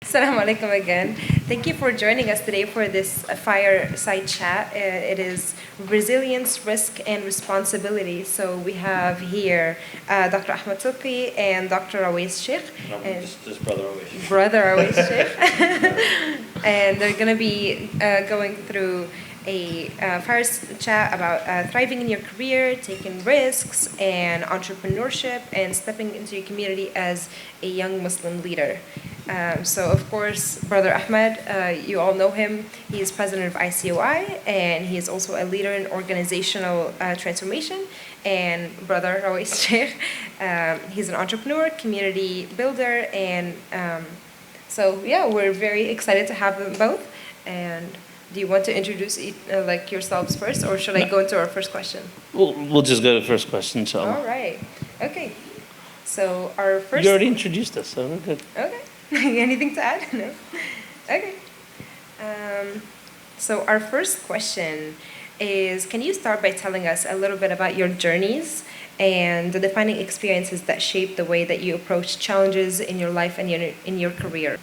Assalamu alaikum again. Thank you for joining us today for this fireside chat. It is resilience, risk, and responsibility. So we have here Dr. Ahmed Sidky and Dr. Awais Sheikh. No, just Brother Awais. Brother Awais Sheikh. And they're going to be going through a fireside chat about thriving in your career, taking risks, and entrepreneurship, and stepping into your community as a young Muslim leader. So, of course, Brother Ahmed, you all know him. He is president of ICOI, and he is also a leader in organizational transformation. And Brother Awais Sheikh, he's an entrepreneur, community builder, and so, yeah, we're very excited to have them both. And do you want to introduce yourselves first, or should I go into our first question? We'll just go to the first question, inshallah. All right. Okay. So our first... You already introduced us, so we're good. Okay. Anything to add? No? Okay. So our first question is, can you start by telling us a little bit about your journeys and the defining experiences that shape the way that you approach challenges in your life and in your career?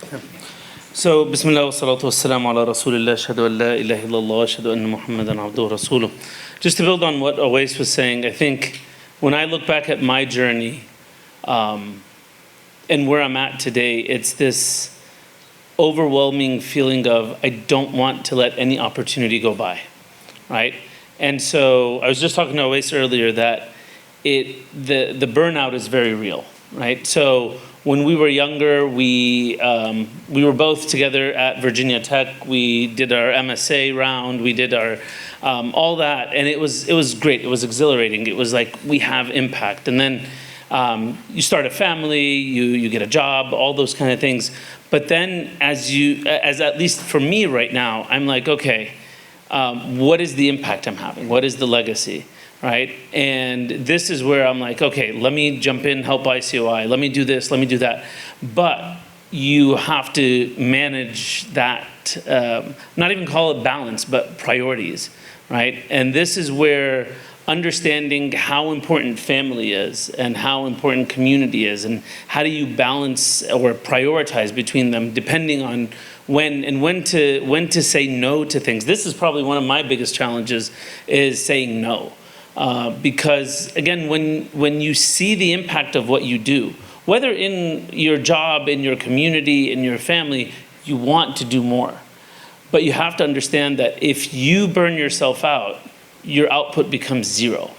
So, Bismillah wa salatu wa salam ala Rasulillah, ashhadu an la ilaha illallah, ashhadu anna Muhammadan abduhu rasuluh. Just to build on what Awais was saying, I think when I look back at my journey, and where I'm at today, it's this overwhelming feeling of I don't want to let any opportunity go by, right? And so I was just talking to Awais earlier that the burnout is very real, right? So when we were younger, we were both together at Virginia Tech. We did our MSA round. We did our all that, and it was great. It was exhilarating. It was like we have impact, and then. You start a family, you get a job, all those kind of things. But then as at least for me right now, I'm like, okay, what is the impact I'm having? What is the legacy, right? And this is where I'm like, okay, let me jump in, help ICOI, let me do this, let me do that. But you have to manage that, not even call it balance, but priorities, right? And this is where understanding how important family is and how important community is and how do you balance or prioritize between them depending on when to say no to things. This is probably one of my biggest challenges is saying no. Because again, when you see the impact of what you do, whether in your job, in your community, in your family, you want to do more. But you have to understand that if you burn yourself out, your output becomes zero.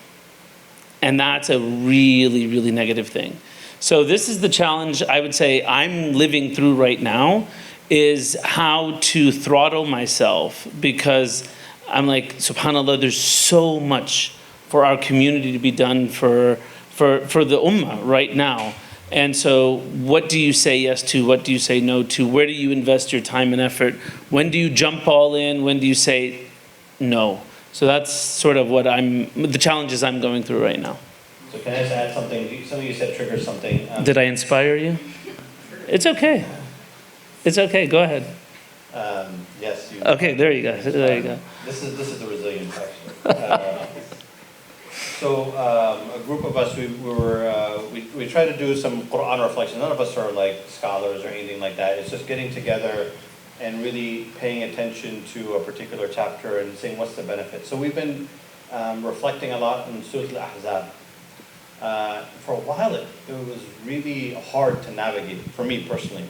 And that's a really, really negative thing. So this is the challenge I would say I'm living through right now is how to throttle myself because I'm like, subhanAllah, there's so much for our community to be done for the ummah right now. And so what do you say yes to? What do you say no to? Where do you invest your time and effort? When do you jump all in? When do you say no? So that's sort of the challenges I'm going through right now. So can I just add something? Something you said triggers something. Did I inspire you? It's okay. It's okay, go ahead. Yes. Okay, there you go. There you go. This is the resilience actually. So a group of us, we try to do some Quran reflection. None of us are like scholars or anything like that. It's just getting together and really paying attention to a particular chapter and saying what's the benefit. So we've been reflecting a lot on Surah Al-Ahzab. For a while it was really hard to navigate, for me personally,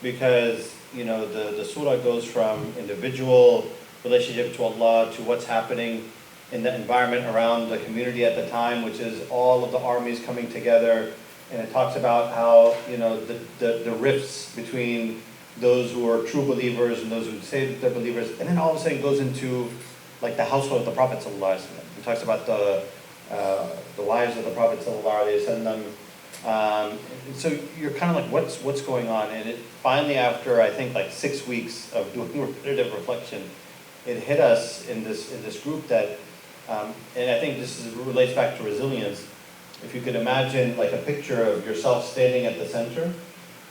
because the surah goes from individual relationship to Allah to what's happening in the environment around the community at the time, which is all of the armies coming together, and it talks about how the rifts between those who are true believers and those who say that they're believers, and then all of a sudden goes into like the household of the Prophet ﷺ. It talks about the wives of the Prophet ﷺ. So you're kind of like, what's going on? And it finally, after I think like 6 weeks of doing repetitive reflection, it hit us in this group that, and I think relates back to resilience. If you could imagine like a picture of yourself standing at the center.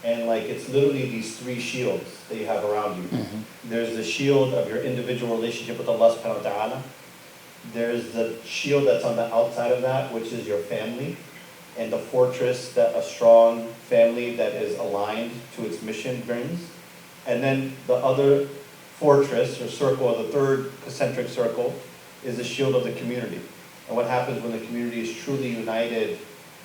And like it's literally these three shields that you have around you. Mm-hmm. There's the shield of your individual relationship with Allah subhanahu wa ta'ala. There's the shield that's on the outside of that, which is your family, and the fortress that a strong family that is aligned to its mission brings. And then the other fortress or circle, or the third concentric circle, is the shield of the community. And what happens when the community is truly united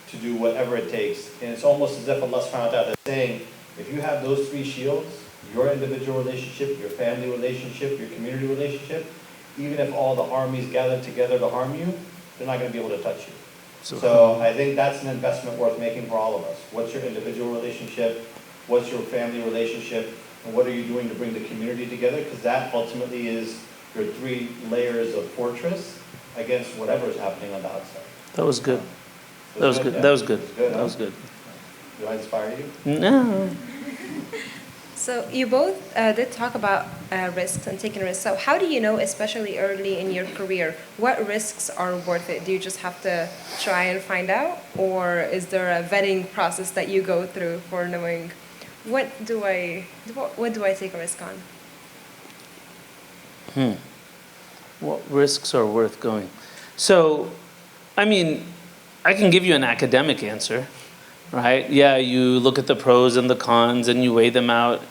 to do whatever it takes. And it's almost as if Allah subhanahu wa ta'ala is saying, if you have those three shields, your individual relationship, your family relationship, your community relationship, even if all the armies gather together to harm you, they're not going to be able to touch you. So I think that's an investment worth making for all of us. What's your individual relationship? What's your family relationship? And what are you doing to bring the community together? Because that ultimately is your three layers of fortress against whatever is happening on the outside. That was good. So That was good. yeah. That was good. Good, That huh? was good. Do I inspire you? No. So you both did talk about risks and taking risks. So how do you know, especially early in your career, what risks are worth it? Do you just have to try and find out? Or is there a vetting process that you go through for knowing what do I take a risk on? What risks are worth going? So, I mean, I can give you an academic answer, right? Yeah, you look at the pros and the cons and you weigh them out.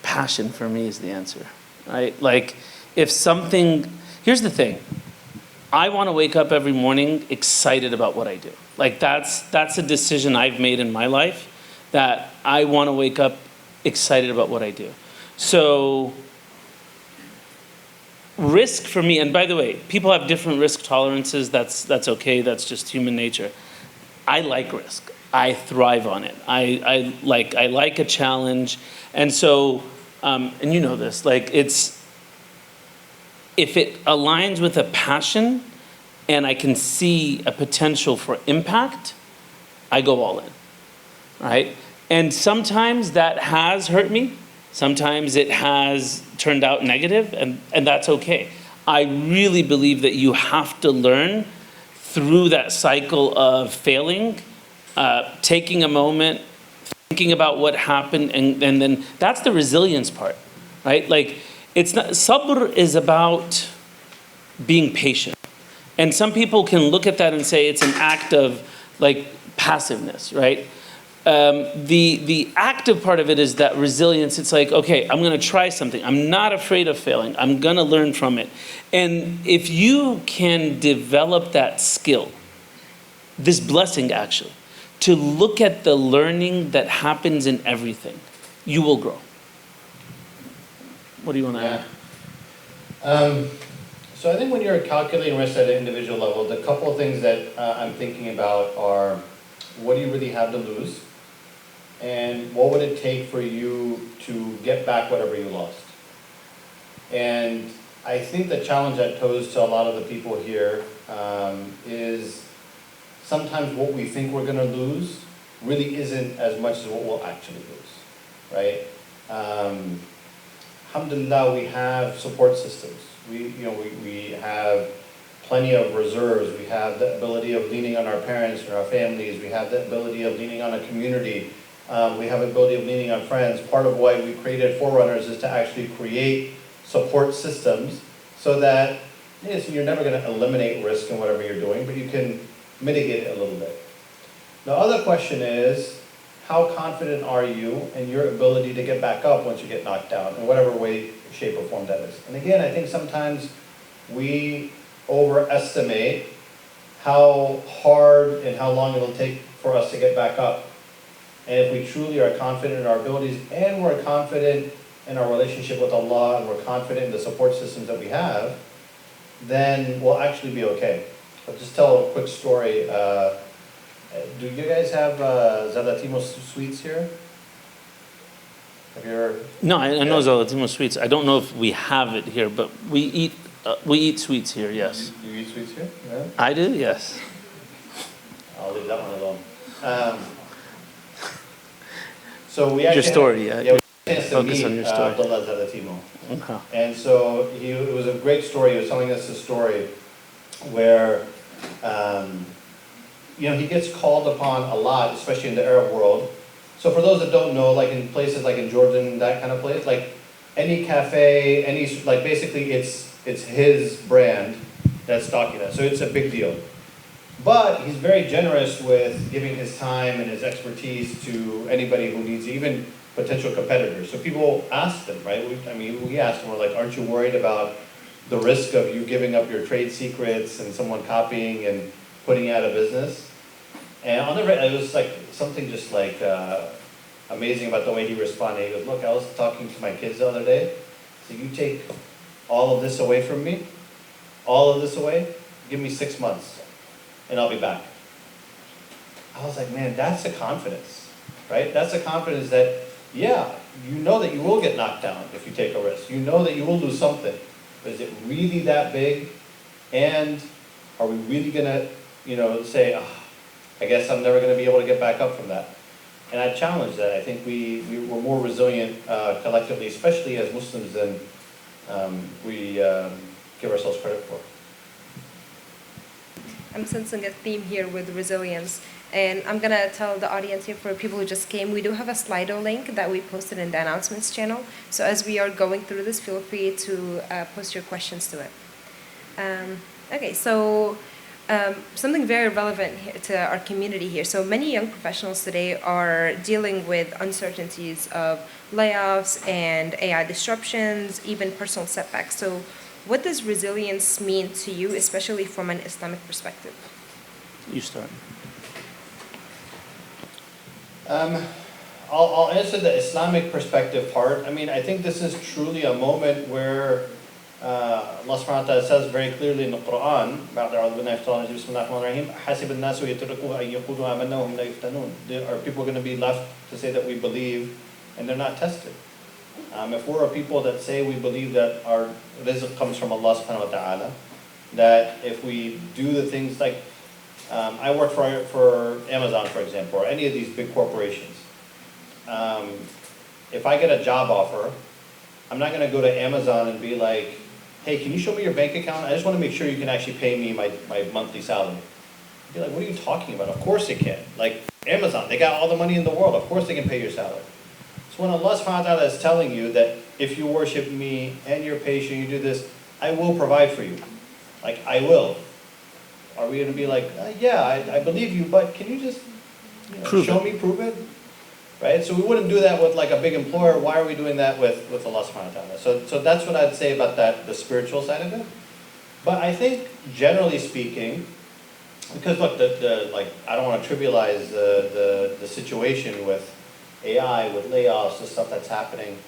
Passion for me is the answer, right? Like, if something, here's the thing. I want to wake up every morning excited about what I do. Like, that's a decision I've made in my life, that I want to wake up excited about what I do. So, risk for me, and by the way, people have different risk tolerances. That's okay. That's just human nature. I like risk. I thrive on it. I like a challenge, and so and you know this. Like, it's, if it aligns with a passion, and I can see a potential for impact, I go all in, right? And sometimes that has hurt me. Sometimes it has turned out negative, and that's okay. I really believe that you have to learn through that cycle of failing, taking a moment, thinking about what happened, and then that's the resilience part, right? Like, it's not, sabr is about being patient. And some people can look at that and say it's an act of like passiveness, right? The active part of it is that resilience. It's like, okay, I'm going to try something. I'm not afraid of failing. I'm going to learn from it. And if you can develop that skill, this blessing actually, to look at the learning that happens in everything, you will grow. What do you want to add? So I think when you're calculating risk at an individual level, the couple of things that I'm thinking about are, what do you really have to lose? And what would it take for you to get back whatever you lost? And I think the challenge that poses to a lot of the people here is sometimes what we think we're going to lose really isn't as much as what we'll actually lose, right? Alhamdulillah, we have support systems. We have plenty of reserves. We have the ability of leaning on our parents and our families. We have the ability of leaning on a community. We have the ability of leaning on friends. Part of why we created Forerunners is to actually create support systems so that, yes, you're never going to eliminate risk in whatever you're doing, but you can mitigate it a little bit. The other question is, how confident are you in your ability to get back up once you get knocked down, in whatever way, shape, or form that is? And again, I think sometimes we overestimate how hard and how long it'll take for us to get back up. And if we truly are confident in our abilities, and we're confident in our relationship with Allah, and we're confident in the support systems that we have, then we'll actually be okay. I'll just tell a quick story. Do you guys have Zalatimo sweets here? Have you ever? No, I know Zalatimo sweets. I don't know if we have it here, but we eat sweets here, yes. You eat sweets here? Yeah? I do, yes. I'll leave that one alone. So we actually Your story, yeah. we had a chance to Focus meet on your story. Abdullah Zalatimo. Okay. And so it was a great story. He was telling us a story where he gets called upon a lot, especially in the Arab world. So for those that don't know, like in places like in Jordan, that kind of place, like any cafe, basically it's his brand that's stocking that. So it's a big deal. But he's very generous with giving his time and his expertise to anybody who needs it. Even potential competitors. So people ask them, right? We asked them, we're like, aren't you worried about the risk of you giving up your trade secrets and someone copying and putting you out of business? And it was like something just like amazing about the way he responded. He goes, look, I was talking to my kids the other day. So you take all of this away from me, all of this away, give me 6 months and I'll be back. I was like, man, that's a confidence, right? That's a confidence that, yeah, you know that you will get knocked down if you take a risk. You know that you will lose something. But is it really that big? And are we really gonna, say, oh, I guess I'm never gonna be able to get back up from that? And I challenge that. I think we were more resilient collectively, especially as Muslims, than we give ourselves credit for. I'm sensing a theme here with resilience. And I'm going to tell the audience here, for people who just came, we do have a Slido link that we posted in the announcements channel. So as we are going through this, feel free to post your questions to it. Okay, so something very relevant to our community here. So many young professionals today are dealing with uncertainties of layoffs and AI disruptions, even personal setbacks. So what does resilience mean to you, especially from an Islamic perspective? You start. I'll answer the Islamic perspective part. I think this is truly a moment where Allah subhanahu wa ta'ala says very clearly in the Quran, are people going to be left to say that we believe and they're not tested? If we're a people that say we believe that our rizq comes from Allah subhanahu wa ta'ala, that if we do the things like, I work for Amazon, for example, or any of these big corporations. If I get a job offer, I'm not going to go to Amazon and be like, hey, can you show me your bank account? I just want to make sure you can actually pay me my monthly salary. I'd be like, what are you talking about? Of course they can. Like Amazon, they got all the money in the world. Of course they can pay your salary. So when Allah subhanahu wa ta'ala is telling you that if you worship me and you're patient, you do this, I will provide for you. Like, I will. Are we going to be like, yeah, I believe you, but can you just show me, prove it? Right? So we wouldn't do that with like a big employer. Why are we doing that with Allah subhanahu wa ta'ala? So that's what I'd say about that, the spiritual side of it. But I think, generally speaking, because look, I don't want to trivialize the situation with AI, with layoffs, the stuff that's happening.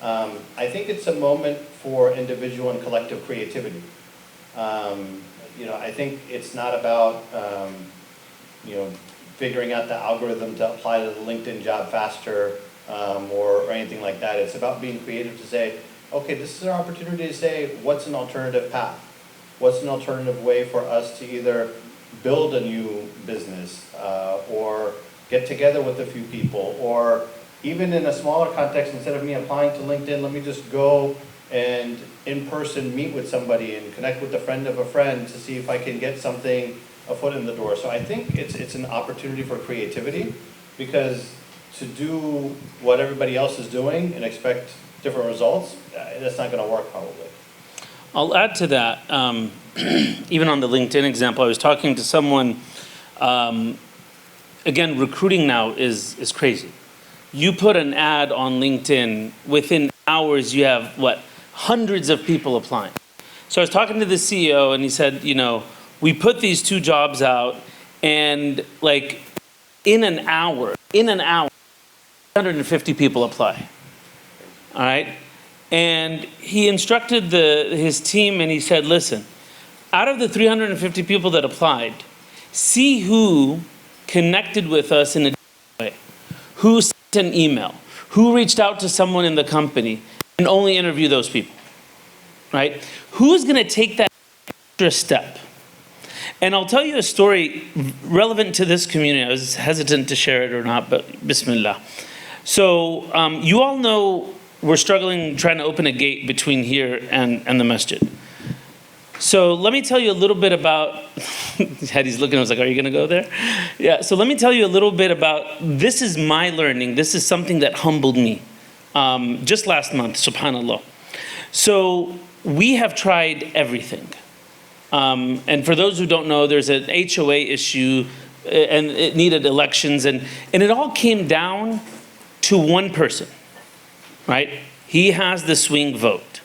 I think it's a moment for individual and collective creativity. I think it's not about, figuring out the algorithm to apply to the LinkedIn job faster or anything like that. It's about being creative to say, okay, this is our opportunity to say, what's an alternative path? What's an alternative way for us to either build a new business or get together with a few people, or even in a smaller context, instead of me applying to LinkedIn, let me just go and in person meet with somebody and connect with a friend of a friend to see if I can get something, a foot in the door. So I think it's an opportunity for creativity, because to do what everybody else is doing and expect different results, that's not going to work probably. I'll add to that. Even on the LinkedIn example, I was talking to someone. Again, recruiting now is crazy. You put an ad on LinkedIn, within hours you have hundreds of people applying. So I was talking to the CEO and he said, we put these 2 jobs out and in an hour, 150 people apply. All right? And he instructed his team and he said, listen, out of the 350 people that applied, see who connected with us in a way, who sent an email, who reached out to someone in the company, and only interview those people, right? Who's going to take that extra step? And I'll tell you a story relevant to this community. I was hesitant to share it or not, but bismillah. So you all know we're struggling trying to open a gate between here and the masjid. So let me tell you a little bit about, Hadi's looking, I was like, are you going to go there? Yeah, so let me tell you a little bit about, this is my learning. This is something that humbled me just last month, subhanAllah. So we have tried everything. And for those who don't know, there's an HOA issue and it needed elections. And it all came down to one person, right? He has the swing vote.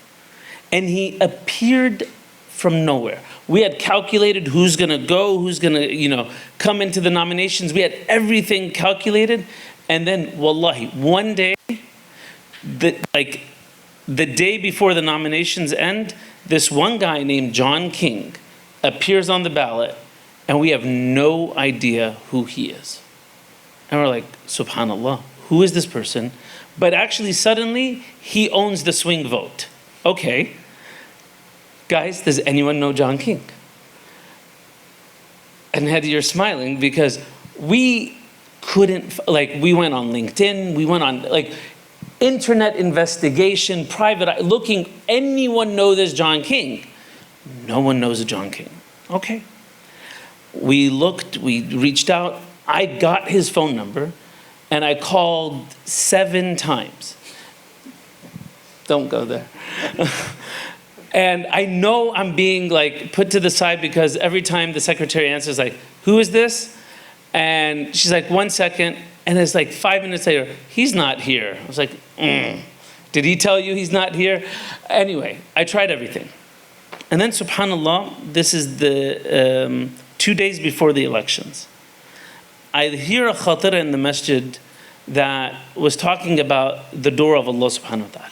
And he appeared from nowhere. We had calculated who's gonna go, who's gonna, come into the nominations. We had everything calculated. And then, wallahi, one day, the day before the nominations end, this one guy named John King appears on the ballot, and we have no idea who he is. And we're like, subhanallah, who is this person? But actually, suddenly, he owns the swing vote. Okay. Guys, does anyone know John King? And Hedy, you're smiling because we couldn't, we went on LinkedIn, we went on, internet investigation, private eye, looking, anyone know this John King? No one knows a John King. Okay. We looked, we reached out, I got his phone number, and I called 7 times. Don't go there. And I know I'm being put to the side because every time the secretary answers who is this? And she's like, 1 second. And it's 5 minutes later, he's not here. I was like, Did he tell you he's not here? Anyway, I tried everything. And then subhanAllah, this is the 2 days before the elections. I hear a khatira in the masjid that was talking about the door of Allah subhanahu wa ta'ala.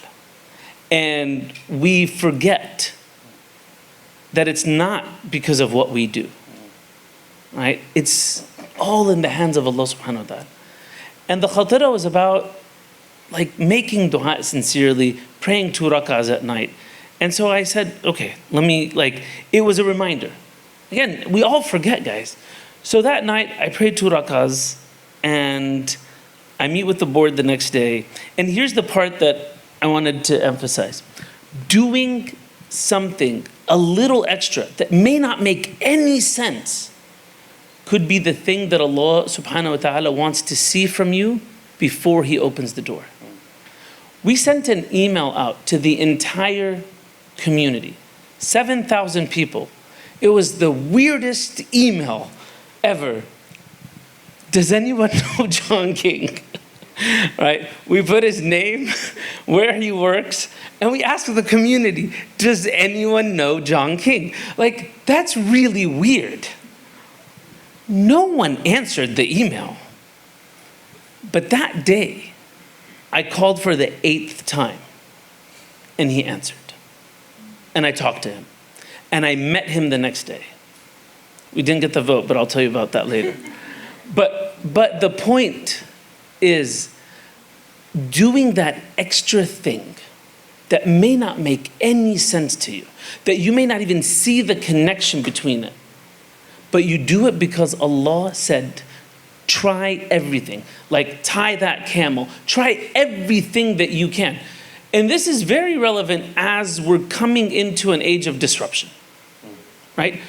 And we forget that it's not because of what we do, right? It's all in the hands of Allah subhanahu wa ta'ala. And the khatira was about making dua sincerely, praying 2 rak'ahs at night. And so I said, okay, let me, it was a reminder. Again, we all forget, guys. So that night I prayed 2 rak'ahs and I meet with the board the next day. And here's the part that I wanted to emphasize. Doing something a little extra that may not make any sense could be the thing that Allah subhanahu wa ta'ala wants to see from you before He opens the door. We sent an email out to the entire community, 7,000 people. It was the weirdest email ever. Does anyone know John King? Right? We put his name, where he works, and we asked the community, does anyone know John King? That's really weird. No one answered the email. But that day, I called for the 8th time, and he answered. And I talked to him. And I met him the next day. We didn't get the vote, but I'll tell you about that later. But the point is doing that extra thing that may not make any sense to you, that you may not even see the connection between it, but you do it because Allah said, try everything. Tie that camel. Try everything that you can. And this is very relevant as we're coming into an age of disruption, right?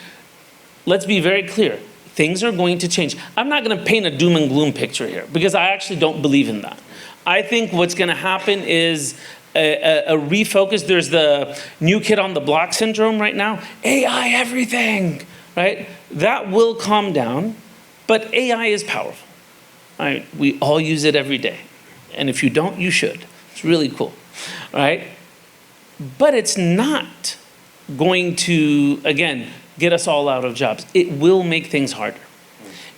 Let's be very clear. Things are going to change. I'm not going to paint a doom and gloom picture here because I actually don't believe in that. I think what's going to happen is a refocus. There's the new kid on the block syndrome right now. AI everything, right? That will calm down, but AI is powerful. Right? We all use it every day. And if you don't, you should. It's really cool, right? But it's not going to, again, get us all out of jobs. It will make things harder.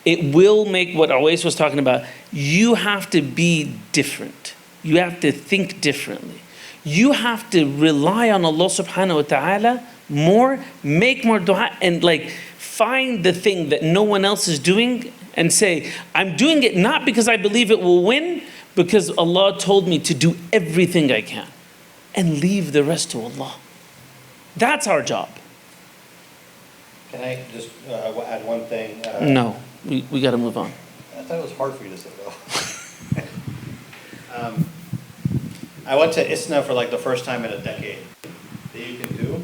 It will make what Awais was talking about. You have to be different. You have to think differently. You have to rely on Allah subhanahu wa ta'ala more, make more dua, and find the thing that no one else is doing and say, I'm doing it not because I believe it will win, because Allah told me to do everything I can, and leave the rest to Allah. That's our job. Can I just add one thing? No, we got to move on. I thought it was hard for you to say, though. I went to ISNA for the first time in a decade. That you can do.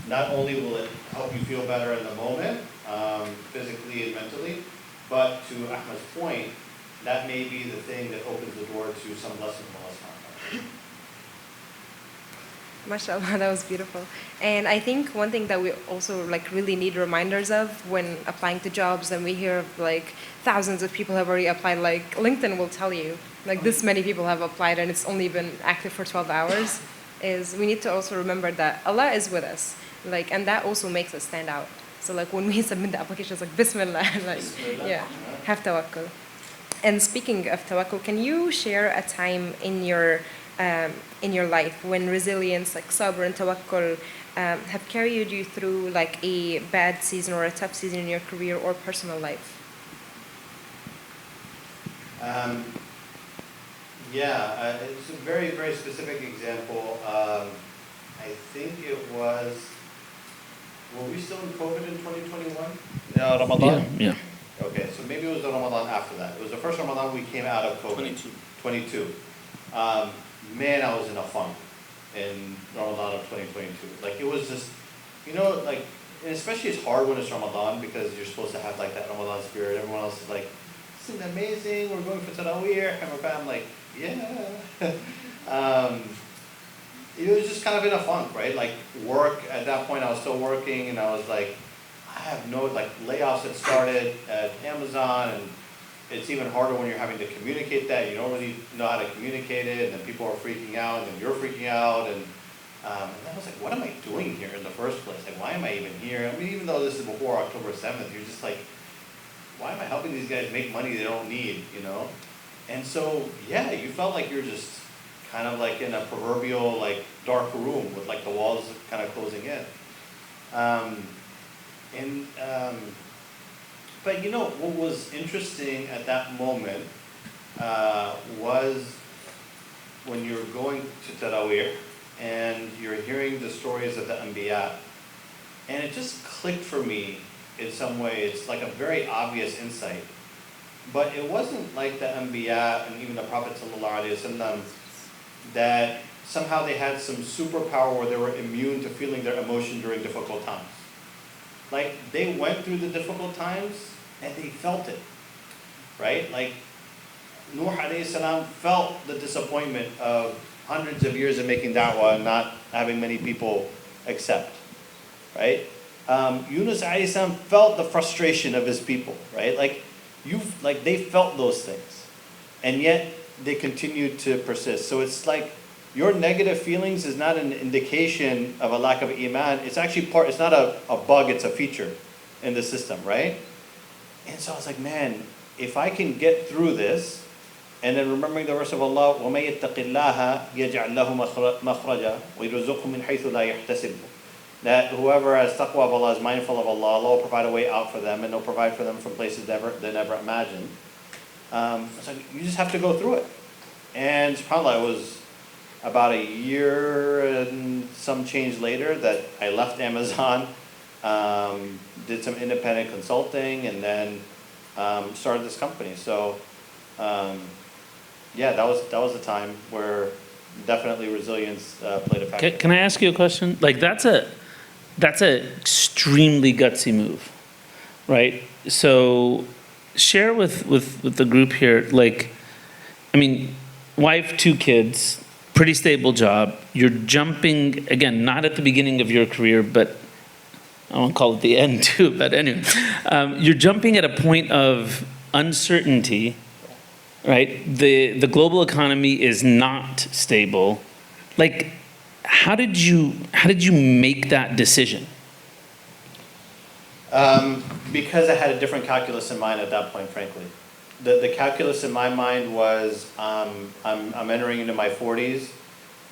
Not only will it help you feel better in the moment, physically and mentally, but to Ahmed's point, that may be the thing that opens the door to some lesson from Allah. MashaAllah, that was beautiful. And I think one thing that we also really need reminders of when applying to jobs, and we hear of thousands of people have already applied, LinkedIn will tell you, like this many people have applied and it's only been active for 12 hours, is we need to also remember that Allah is with us, like, and that also makes us stand out. So like when we submit the application, it's like Bismillah, like, yeah, have tawakkul. And speaking of tawakkul, can you share a time in your life when resilience, like sabr and tawakkul, have carried you through like a bad season or a tough season in your career or personal life? It's a very, very specific example. I think it was, were we still in COVID in 2021? Yeah, Ramadan? Yeah. Okay, so maybe it was the Ramadan after that. It was the first Ramadan we came out of COVID. 22. Man, I was in a funk in Ramadan of 2022. Like, it was just, like, and especially it's hard when it's Ramadan because you're supposed to have like that Ramadan spirit. Everyone else is like, isn't that amazing? We're going for Taraweeh. And I'm like, yeah. It was just kind of in a funk, right? Like work, at that point I was still working and I was like, I have no, like layoffs had started at Amazon and it's even harder when you're having to communicate that. You don't really know how to communicate it and then people are freaking out and then you're freaking out and I was like, what am I doing here in the first place? Like, why am I even here? I mean, even though this is before October 7th, you're just like, why am I helping these guys make money they don't need, And so, yeah, you felt like you're just kind of like in a proverbial like dark room with like the walls kind of closing in. But what was interesting at that moment was when you're going to Taraweeh and you're hearing the stories of the Anbiya, and it just clicked for me in some way. It's like a very obvious insight. But it wasn't like the Anbiya and even the Prophet ﷺ that somehow they had some superpower where they were immune to feeling their emotion during difficult times. Like, they went through the difficult times and they felt it, right? Like, Nuh alayhi salam felt the disappointment of hundreds of years of making da'wah and not having many people accept, right? Yunus alayhi salam felt the frustration of his people, right? Like they felt those things, and yet they continued to persist. So it's like your negative feelings is not an indication of a lack of iman. It's actually it's not a bug, it's a feature in the system, right? And so I was like, man, if I can get through this, and then remembering the verse of Allah, وَمَن يَتَّقِ اللَّهَ يَجْعَلْ لَهُ مَخْرَجًا وَيَرْزُقْهُ مِنْ حَيْثُ لَا يَحْتَسِبُ. That whoever has taqwa of Allah is mindful of Allah, Allah will provide a way out for them, and He'll provide for them from places they never imagined. So you just have to go through it. And subhanAllah, it was about a year and some change later that I left Amazon, did some independent consulting, and then started this company. So that was the time where definitely resilience played a factor. Can I ask you a question? Like, that's a extremely gutsy move, right? So share with the group here, like, I mean, wife, 2 kids, pretty stable job. You're jumping, again, not at the beginning of your career, but I won't call it the end too, but anyway. You're jumping at a point of uncertainty, right? The global economy is not stable. Like, how did you make that decision? Because I had a different calculus in mind at that point, frankly. The calculus in my mind was I'm entering into my 40s.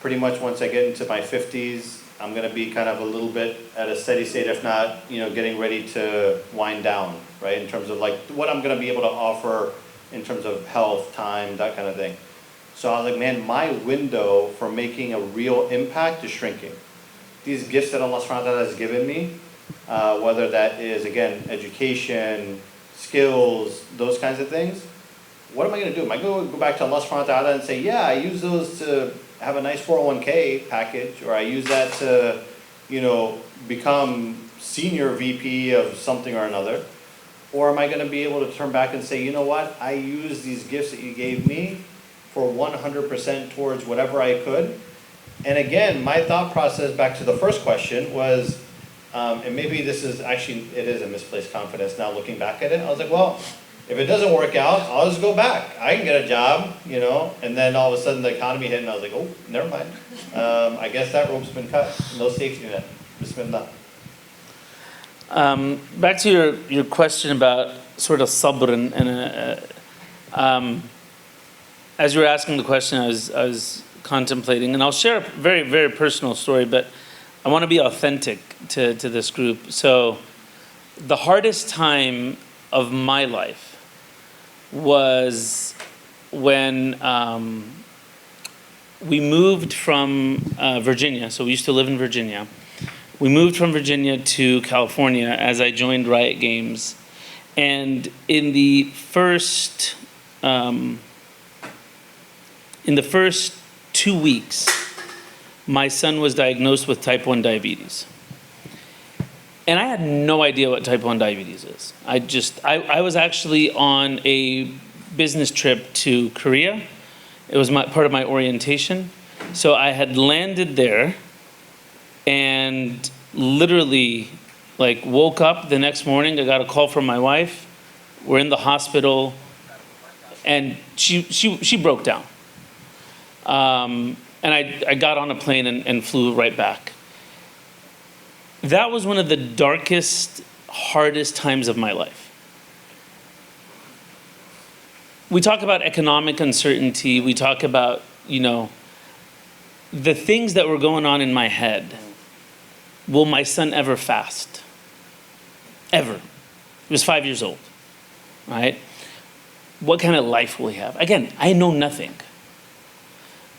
Pretty much once I get into my 50s, I'm going to be kind of a little bit at a steady state, if not, getting ready to wind down, right? In terms of like what I'm going to be able to offer in terms of health, time, that kind of thing. So I was like, man, my window for making a real impact is shrinking. These gifts that Allah subhanahu wa ta'ala has given me, whether that is, again, education, skills, those kinds of things, what am I going to do? Am I going to go back to Allah subhanahu wa ta'ala and say, yeah, I use those to have a nice 401k package, or I use that to, become senior VP of something or another? Or am I going to be able to turn back and say, you know what, I use these gifts that you gave me for 100% towards whatever I could? And again, my thought process back to the first question was, and maybe this is actually, it is a misplaced confidence now looking back at it. I was like, well, If it doesn't work out, I'll just go back. I can get a job, you know, and then all of a sudden the economy hit and I was like, oh, never mind. I guess that rope's been cut. No safety net. Bismillah. Back to your question about sort of sabr and as you were asking the question, I was contemplating, and I'll share a very, very personal story, but I want to be authentic to this group. So the hardest time of my life was when we moved from Virginia. So we used to live in Virginia. We moved from Virginia to California as I joined Riot Games. And in the first 2 weeks, my son was diagnosed with type 1 diabetes. And I had no idea what type 1 diabetes is. I was actually on a business trip to Korea. It was part of my orientation. So I had landed there and literally woke up the next morning. I got a call from my wife. We're in the hospital and she broke down. And I got on a plane and flew right back. That was one of the darkest, hardest times of my life. We talk about economic uncertainty. We talk about, the things that were going on in my head. Will my son ever fast? Ever. He was 5 years old, right? What kind of life will he have? Again, I know nothing.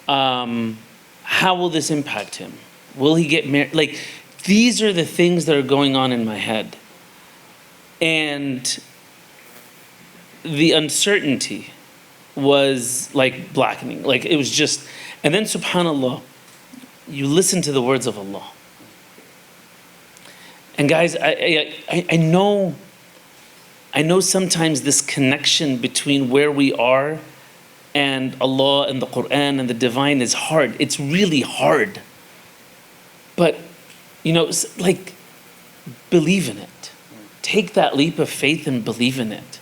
How will this impact him? Will he get married? These are the things that are going on in my head. And the uncertainty was like blackening. It was just, and then subhanAllah, you listen to the words of Allah. And guys, I know sometimes this connection between where we are and Allah and the Quran and the divine is hard. It's really hard. But, believe in it. Take that leap of faith and believe in it.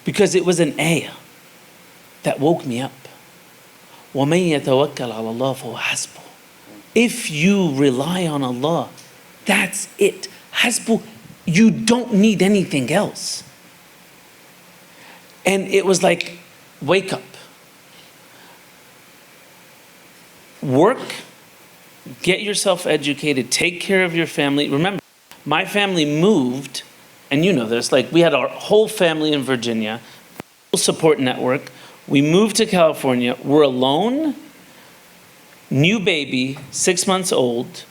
Because it was an ayah that woke me up. وَمَن يَتَوَكَّلْ عَلَى اللَّهِ فَهُوَ حَسْبُهُ. If you rely on Allah, that's it. Hasbu, you don't need anything else. And it was like, wake up. Work, get yourself educated, take care of your family. Remember, my family moved, and you know this, we had our whole family in Virginia, full support network. We moved to California. We're alone, new baby, 6 months old.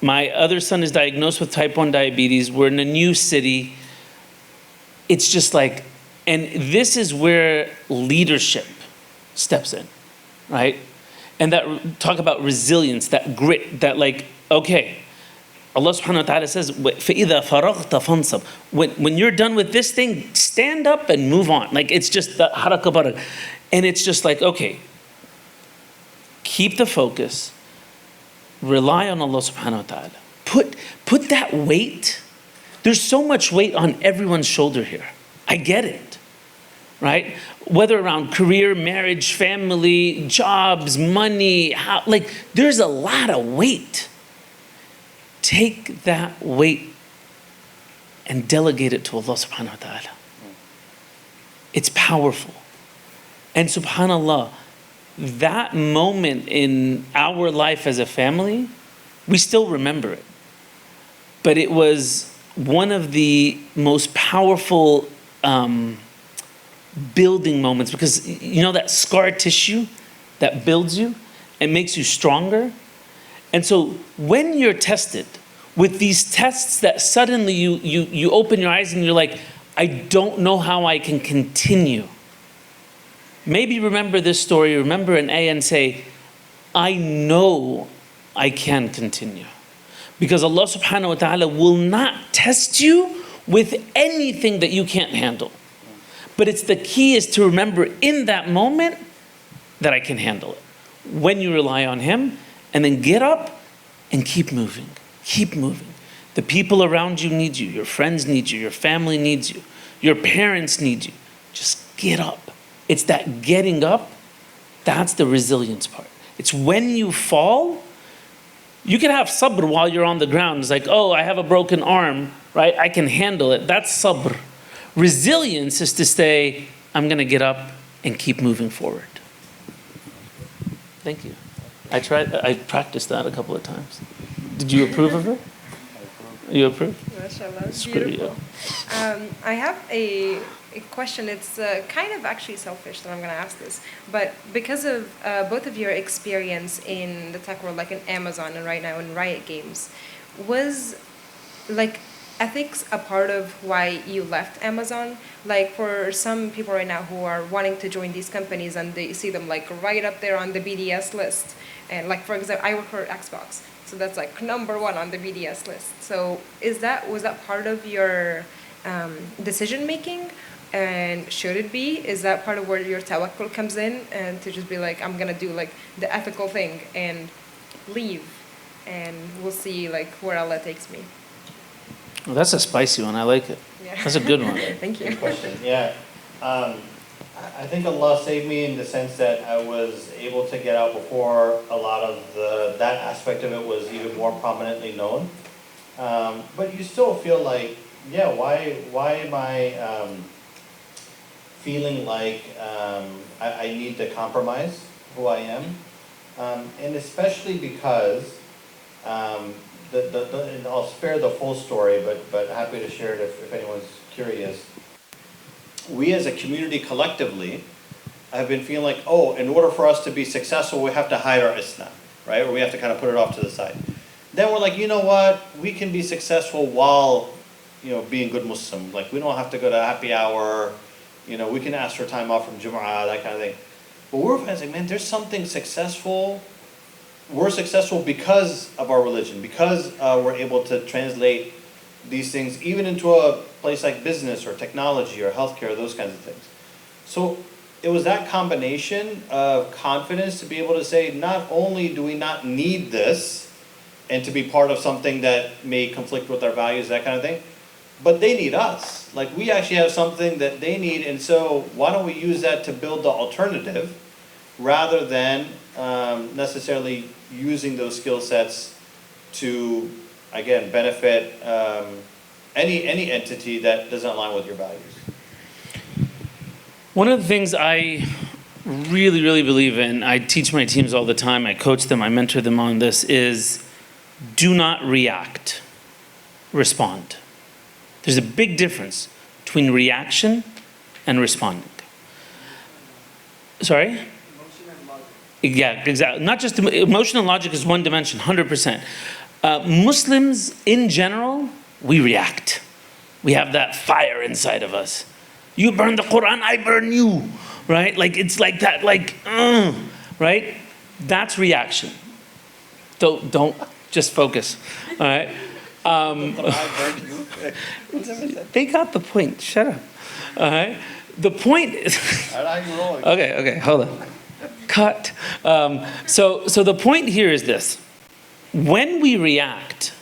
My other son is diagnosed with type 1 diabetes. We're in a new city. It's just and this is where leadership steps in, right? And that, talk about resilience, that grit, that okay, Allah subhanahu wa ta'ala says, فَإِذَا فَرَغْتَ فَانْصَبْ. When you're done with this thing, stand up and move on. It's just the haraka baraka. And it's just okay, keep the focus, rely on Allah subhanahu wa ta'ala. Put that weight. There's so much weight on everyone's shoulder here. I get it, right? Whether around career, marriage, family, jobs, money, there's a lot of weight. Take that weight and delegate it to Allah subhanahu wa ta'ala. It's powerful. And subhanAllah, that moment in our life as a family, we still remember it. But it was one of the most powerful building moments, because that scar tissue that builds you and makes you stronger. And so when you're tested with these tests that suddenly you open your eyes and you're like, I don't know how I can continue. Maybe remember this story, remember an ayah and say, I know I can continue. Because Allah subhanahu wa ta'ala will not test you with anything that you can't handle. But the key is to remember in that moment that I can handle it. When you rely on Him, and then get up and keep moving. Keep moving. The people around you need you. Your friends need you. Your family needs you. Your parents need you. Just get up. It's that getting up, that's the resilience part. It's when you fall, you can have sabr while you're on the ground. It's like, oh, I have a broken arm, right? I can handle it. That's sabr. Resilience is to say, I'm going to get up and keep moving forward. Thank you. I practiced that a couple of times. Did you approve of it? You approve? Mashallah, Screw beautiful. I have a question. It's kind of actually selfish that I'm going to ask this, but because of both of your experience in the tech world, like in Amazon and right now in Riot Games, was like ethics a part of why you left Amazon? Like for some people right now who are wanting to join these companies and they see them like right up there on the BDS list, and like for example, I work for Xbox, so that's like number one on the BDS list. So was that part of your decision making? And should it be? Is that part of where your tawakkul comes in, and to just be like, I'm gonna do like the ethical thing and leave, and we'll see like where Allah takes me. Well, that's a spicy one. I like it. Yeah. That's a good one. Thank you. Good question. Yeah. I think Allah saved me in the sense that I was able to get out before a lot of that aspect of it was even more prominently known. But you still feel like, yeah, why am I feeling like I need to compromise who I am? And especially because, and I'll spare the full story, but happy to share it if anyone's curious. We as a community collectively have been feeling like, oh, in order for us to be successful, we have to hide our Islam, right? Or we have to kind of put it off to the side. Then we're like, you know what? We can be successful while, being good Muslim. Like, we don't have to go to happy hour. We can ask for time off from Jum'ah, that kind of thing. But we're like, man, there's something successful. We're successful because of our religion, because we're able to translate these things even into a place like business or technology or healthcare, those kinds of things. So it was that combination of confidence to be able to say, not only do we not need this and to be part of something that may conflict with our values, that kind of thing, but they need us. Like, we actually have something that they need, and so why don't we use that to build the alternative rather than necessarily using those skill sets to, again, benefit any entity that doesn't align with your values. One of the things I really, really believe in, I teach my teams all the time, I coach them, I mentor them on this, is do not react, respond. There's a big difference between reaction and responding. Sorry? Emotion and logic. Yeah, exactly. Not just emotion and logic is one dimension, 100%. Muslims in general, we react. We have that fire inside of us. You burn the Quran, I burn you, right? Like, it's like that, right? That's reaction. Don't just focus, all right? They got the point, shut up, all right? The point is, okay, hold on. Cut. So the point here is this. When we react,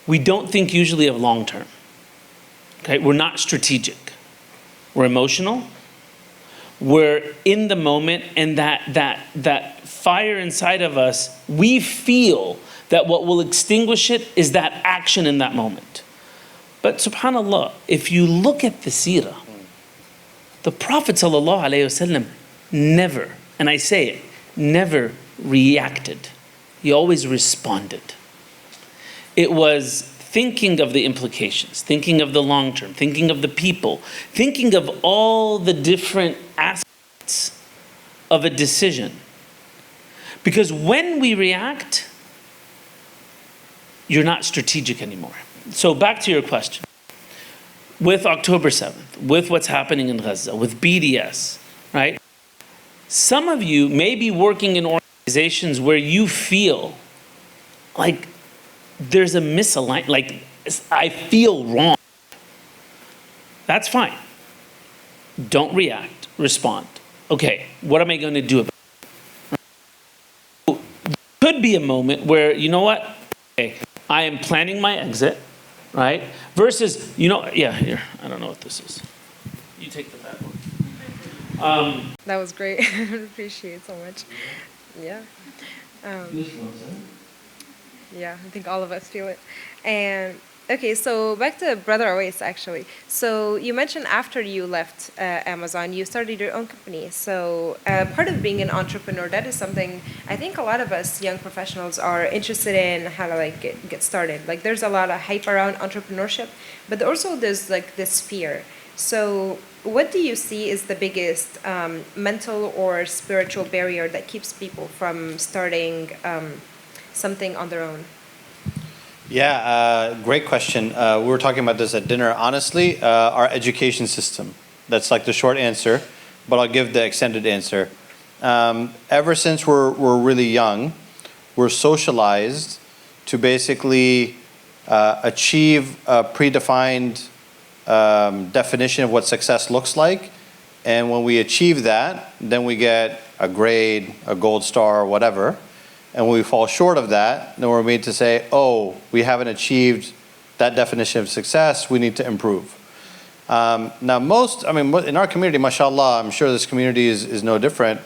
we don't think usually of long term. Okay, we're not strategic. We're emotional. We're in the moment, and that fire inside of us, we feel that what will extinguish it is that action in that moment. But subhanAllah, if you look at the seerah, the Prophet ﷺ never, and I say it, never reacted. He always responded. It was thinking of the implications, thinking of the long term, thinking of the people, thinking of all the different aspects of a decision. Because when we react, you're not strategic anymore. So back to your question. With October 7th, with what's happening in Gaza, with BDS, right? Some of you may be working in organizations where you feel like there's a misalignment, like I feel wrong. That's fine. Don't react, respond. Okay, what am I going to do about it? Could be a moment where, you know what? Okay, I am planning my exit. right? Versus, you know, yeah, here, I don't know what this is. You take the bad one. That was great. Appreciate it so much. Yeah. Yeah, I think all of us feel it. And okay, so back to Brother Awais actually. So you mentioned after you left Amazon, you started your own company. So part of being an entrepreneur, that is something I think a lot of us young professionals are interested in how to like get started. Like there's a lot of hype around entrepreneurship, but also there's like this fear. So what do you see is the biggest mental or spiritual barrier that keeps people from starting something on their own? Yeah, great question. We were talking about this at dinner. Honestly, our education system. That's like the short answer, but I'll give the extended answer. Ever since we're really young, we're socialized to basically achieve a predefined definition of what success looks like. And when we achieve that, then we get a grade, a gold star, or whatever. And when we fall short of that, then we're made to say, oh, we haven't achieved that definition of success, we need to improve. Now in our community, mashallah, I'm sure this community is no different.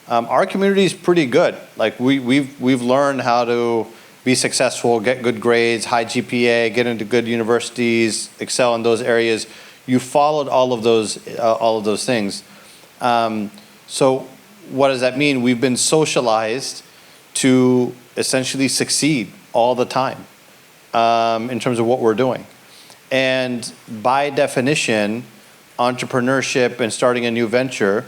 Our community is pretty good. Like we've learned how to be successful, get good grades, high GPA, get into good universities, excel in those areas. You followed all of those things. So what does that mean? We've been socialized to essentially succeed all the time in terms of what we're doing. And by definition, entrepreneurship and starting a new venture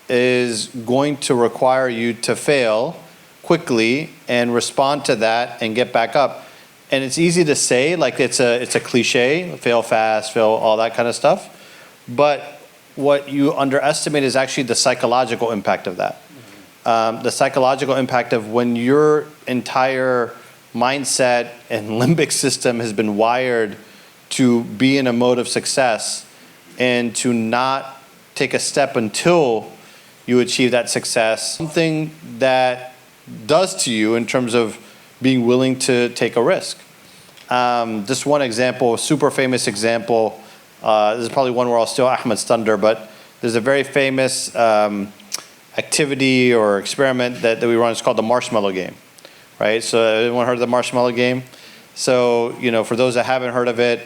is going to require you to fail quickly and respond to that and get back up. And it's easy to say, like it's a cliche, fail fast, fail, all that kind of stuff. But what you underestimate is actually the psychological impact of that. The psychological impact of when your entire mindset and limbic system has been wired to be in a mode of success and to not take a step until you achieve that success. Something that does to you in terms of being willing to take a risk. Just one example, a super famous example. This is probably one where I'll steal Ahmed's thunder, but there's a very famous activity or experiment that we run. It's called the marshmallow game, right? So everyone heard of the marshmallow game? So, you know, for those that haven't heard of it,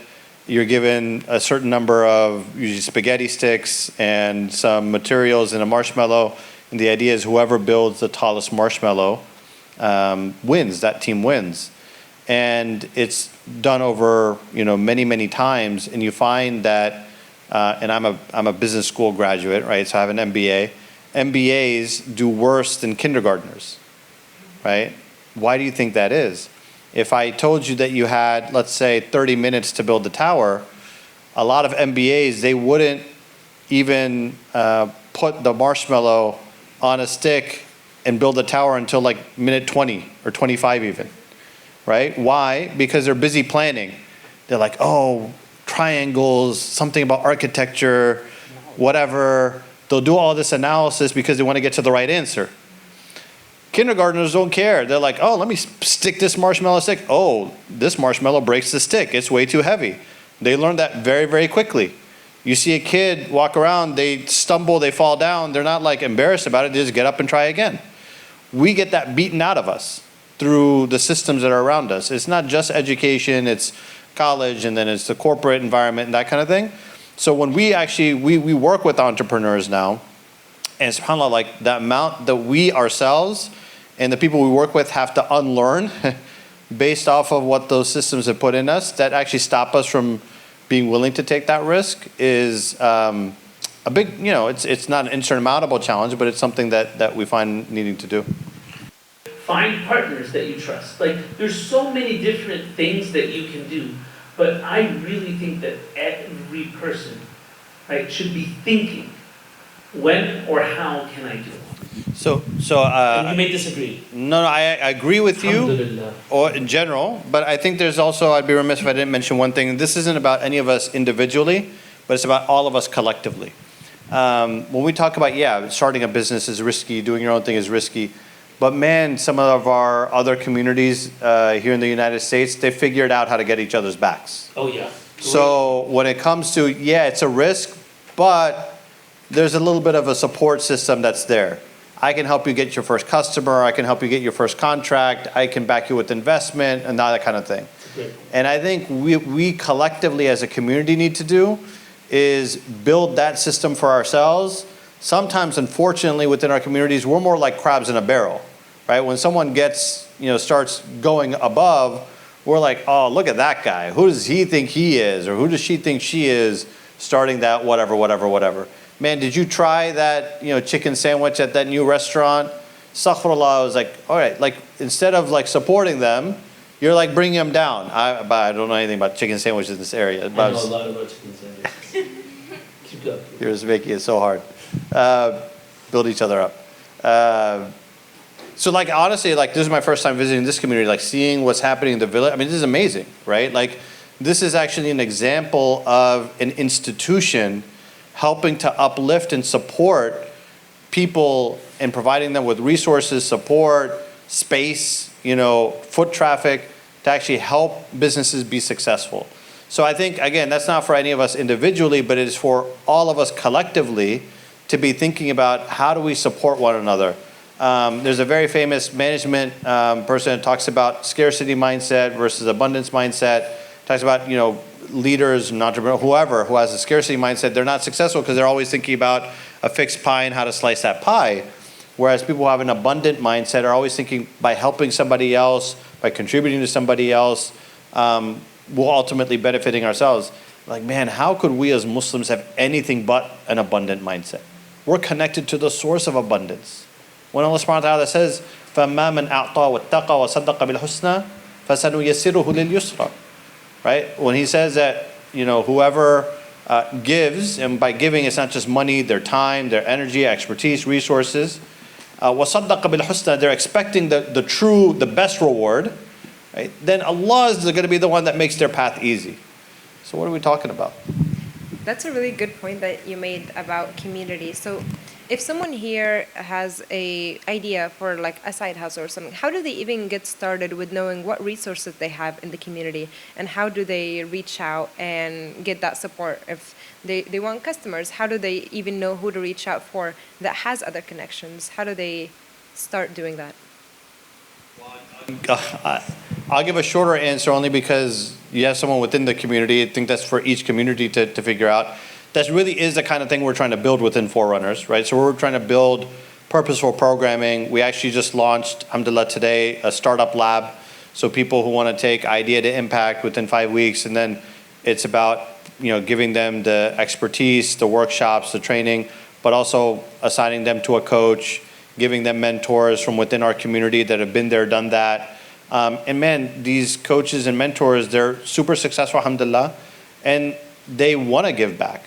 you're given a certain number of usually spaghetti sticks and some materials in a marshmallow. And the idea is whoever builds the tallest marshmallow wins, that team wins. And it's done over, you know, many, many times. And you find that, and I'm a business school graduate, right? So I have an MBA. MBAs do worse than kindergartners, right? Why do you think that is? If I told you that you had, let's say, 30 minutes to build the tower, a lot of MBAs, they wouldn't even put the marshmallow on a stick and build the tower until like minute 20 or 25 even, right? Why? Because they're busy planning. They're like, oh, triangles, something about architecture, whatever. They'll do all this analysis because they want to get to the right answer. Kindergartners don't care. They're like, oh, let me stick this marshmallow stick. Oh, this marshmallow breaks the stick. It's way too heavy. They learn that very, very quickly. You see a kid walk around, they stumble, they fall down. They're not like embarrassed about it. They just get up and try again. We get that beaten out of us through the systems that are around us. It's not just education, it's college, and then it's the corporate environment and that kind of thing. So when we actually, we work with entrepreneurs now, and subhanAllah, like the amount that we ourselves and the people we work with have to unlearn based off of what those systems have put in us that actually stop us from being willing to take that risk is a big, you know, it's not an insurmountable challenge, but it's something that we find needing to do. Find partners that you trust. Like, there's so many different things that you can do, but I really think that every person, right, should be thinking, when or how can I do it? And you may disagree. No, I agree with you, or in general, but I think there's also, I'd be remiss if I didn't mention one thing. This isn't about any of us individually, but it's about all of us collectively. When we talk about, starting a business is risky, doing your own thing is risky, But man, some of our other communities here in the United States, they figured out how to get each other's backs. Oh, yeah. So when it comes to, yeah, it's a risk, but there's a little bit of a support system that's there. I can help you get your first customer, I can help you get your first contract, I can back you with investment and that kind of thing. Okay. And I think we collectively as a community need to do is build that system for ourselves. Sometimes, unfortunately, within our communities, we're more like crabs in a barrel, right? When someone gets, starts going above, we're like, oh, look at that guy. Who does he think he is? Or who does she think she is starting that whatever, whatever, whatever. Man, did you try that, chicken sandwich at that new restaurant? Astaghfirullah, I was like, all right, like instead of like supporting them, you're like bringing them down. I don't know anything about chicken sandwiches in this area. I know a lot about chicken sandwiches. Keep going. You're just making it so hard. Build each other up. So like honestly, like this is my first time visiting this community, like seeing what's happening in the village. I mean, this is amazing, right? Like this is actually an example of an institution helping to uplift and support people and providing them with resources, support, space, foot traffic to actually help businesses be successful. So I think, again, that's not for any of us individually, but it is for all of us collectively to be thinking about how do we support one another. There's a very famous management person that talks about scarcity mindset versus abundance mindset, talks about, leaders and entrepreneurs, whoever who has a scarcity mindset, they're not successful because they're always thinking about a fixed pie and how to slice that pie. Whereas people who have an abundant mindset are always thinking by helping somebody else, by contributing to somebody else, we're ultimately benefiting ourselves. Like, man, how could we as Muslims have anything but an abundant mindset? We're connected to the source of abundance. When Allah subhanahu wa ta'ala says, فَأَمَّا مَنْ أَعْطَى وَاتَّقَى وَصَدَّقَ بِالْحُسْنَى فَسَنُيَسِّرُهُ لِلْيُسْرَى. Right? When he says that, whoever gives, and by giving it's not just money, their time, their energy, expertise, resources, وَصَدَّقَ بِالْحُسْنَى, they're expecting the best reward, right? Then Allah is going to be the one that makes their path easy. So what are we talking about? That's a really good point that you made about community. So if someone here has a idea for like a side hustle or something, how do they even get started with knowing what resources they have in the community, and how do they reach out and get that support? If they want customers, how do they even know who to reach out for that has other connections? How do they start doing that? I'll give a shorter answer only because you have someone within the community. I think that's for each community to figure out. That really is the kind of thing we're trying to build within Forerunners, right? So we're trying to build purposeful programming. We actually just launched, alhamdulillah, today, a startup lab. So people who want to take idea to impact within 5 weeks, and then it's about giving them the expertise, the workshops, the training, but also assigning them to a coach, giving them mentors from within our community that have been there, done that. And man, these coaches and mentors, they're super successful, alhamdulillah, and they want to give back.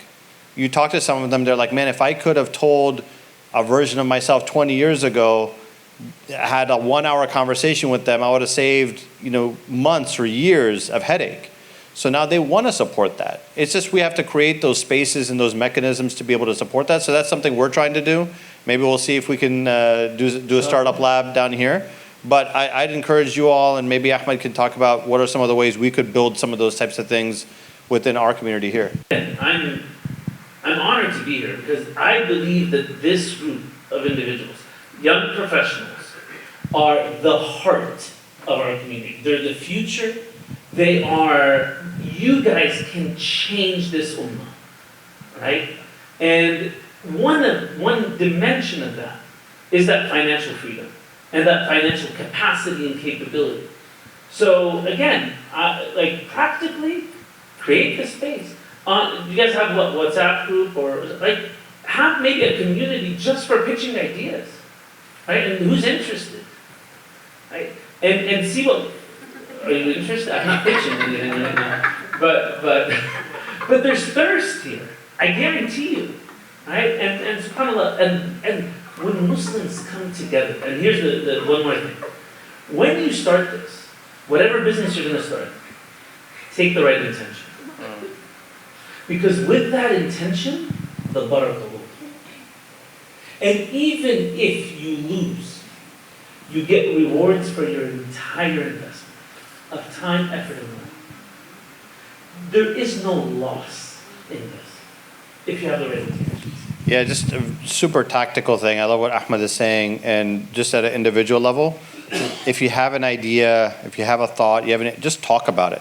You talk to some of them, they're like, man, if I could have told a version of myself 20 years ago, had a 1-hour conversation with them, I would have saved, months or years of headache. So now they want to support that. It's just we have to create those spaces and those mechanisms to be able to support that. So that's something we're trying to do. Maybe we'll see if we can do a startup lab down here. But I'd encourage you all, and maybe Ahmed can talk about what are some of the ways we could build some of those types of things within our community here. I'm honored to be here because I believe that this group of individuals, young professionals, are the heart of our community. They're the future. You guys can change this ummah, right? And one dimension of that is that financial freedom and that financial capacity and capability. So again, practically create the space. You guys have what, WhatsApp group, or have maybe a community just for pitching ideas, right? And who's interested, right? And see what, are you interested? I'm not pitching anything right now, but there's thirst here. I guarantee you, right? And subhanAllah, and when Muslims come together, and here's the one more thing. When you start this, whatever business you're going to start, take the right intention. Because with that intention, the barakah will come. And even if you lose, you get rewards for your entire investment of time, effort, and money. There is no loss in this if you have the right intentions. Yeah, just a super tactical thing. I love what Ahmed is saying, and just at an individual level, if you have an idea, if you have a thought, just talk about it.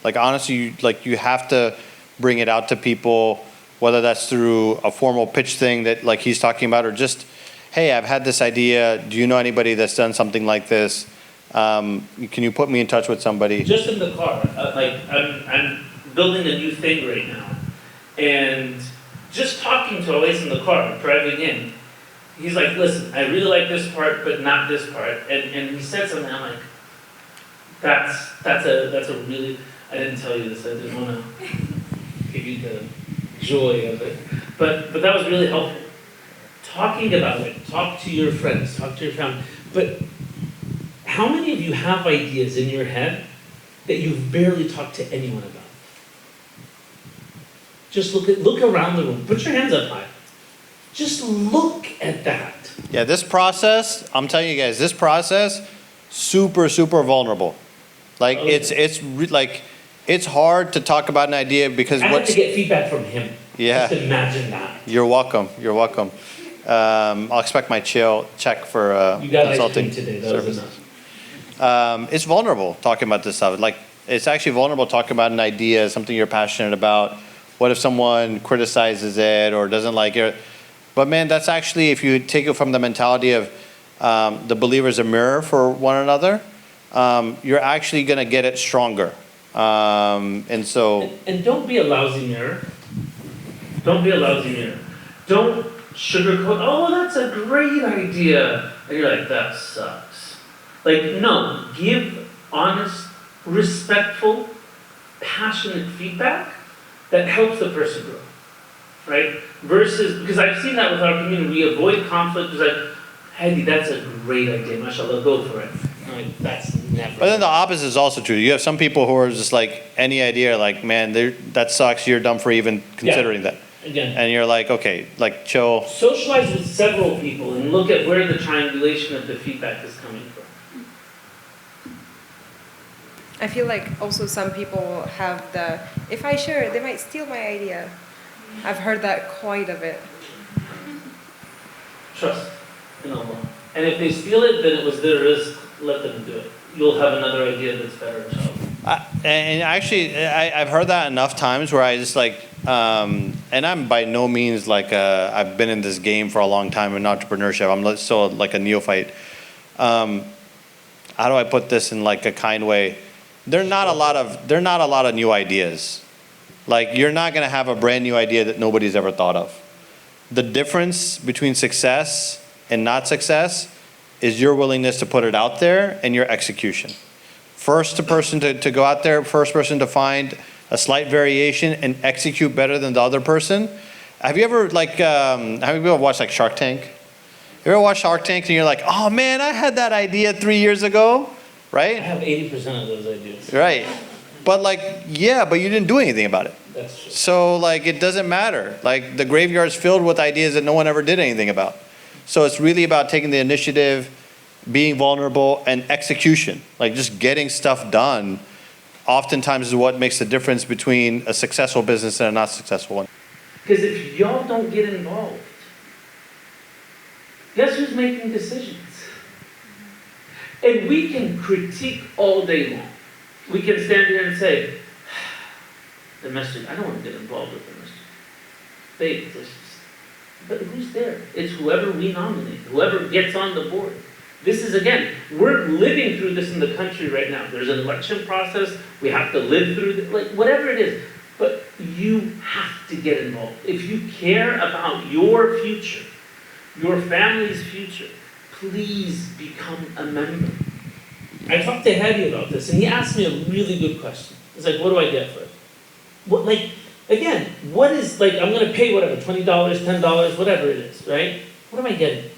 Like honestly, you have to bring it out to people, whether that's through a formal pitch thing that like he's talking about, or just, hey, I've had this idea. Do you know anybody that's done something like this? Can you put me in touch with somebody? Just in the car, I'm building a new thing right now, and just talking to Always in the car, driving in, he's like, listen, I really like this part, but not this part. And he said something, I'm like, that's a really, I didn't tell you this, I didn't want to give you the joy of it. But that was really helpful. Talking about it, talk to your friends, talk to your family. But how many of you have ideas in your head that you've barely talked to anyone about? Just look around the room. Put your hands up high. Just look at that. Yeah, this process, I'm telling you guys, this process, super, super vulnerable. Like Okay. it's hard to talk about an idea because I had to get feedback from him. Yeah. Just imagine that. You're welcome. You're welcome. I'll expect my check for You got consulting ice cream today. That was services. enough. It's vulnerable talking about this stuff. Like it's actually vulnerable talking about an idea, something you're passionate about. What if someone criticizes it or doesn't like it? But man, that's actually, if you take it from the mentality of the believer's a mirror for one another, you're actually going to get it stronger. And so. And don't be a lousy mirror. Don't be a lousy mirror. Don't sugarcoat, oh, that's a great idea. And you're like, that sucks. Like, no, give honest, respectful, passionate feedback that helps the person grow, right? Versus, because I've seen that with our community, we avoid conflict. It's like, Heidi, that's a great idea, mashallah, go for it. I'm like, that's never. But then the opposite is also true. You have some people who are just like, any idea, like, man, that sucks, you're dumb for even considering that. Again. And you're like, okay, like, chill. Socialize with several people and look at where the triangulation of the feedback is coming from. I feel like also some people have if I share it, they might steal my idea. I've heard that quite a bit. Trust in Allah. And if they steal it, then it was their risk, let them do it. You'll have another idea that's better, inshallah. And actually, I've heard that enough times where I just like, and I'm by no means like, I've been in this game for a long time in entrepreneurship. I'm still like a neophyte. How do I put this in like a kind way? There are not a lot of new ideas. Like you're not going to have a brand new idea that nobody's ever thought of. The difference between success and not success is your willingness to put it out there and your execution. First person to go out there, first person to find a slight variation and execute better than the other person. Have you ever have you ever watched like Shark Tank? You ever watch Shark Tank and you're like, oh man, I had that idea 3 years ago, right? I have 80% of those ideas. Right. But like, yeah, but you didn't do anything about it. That's true. So like, it doesn't matter. Like the graveyard's filled with ideas that no one ever did anything about. So it's really about taking the initiative, being vulnerable, and execution. Like just getting stuff done oftentimes is what makes the difference between a successful business and a not successful one. Because if y'all don't get involved, guess who's making decisions? And we can critique all day long. We can stand here and say, the masjid, I don't want to get involved with the masjid. But who's there? It's whoever we nominate, whoever gets on the board. This is, again, we're living through this in the country right now. There's an election process. We have to live through it, like whatever it is. But you have to get involved. If you care about your future, your family's future, please become a member. I talked to Hadi about this, and he asked me a really good question. He's like, what do I get for it? What, like, again, what is, like, I'm going to pay whatever, $20, $10, whatever it is, right? What am I getting?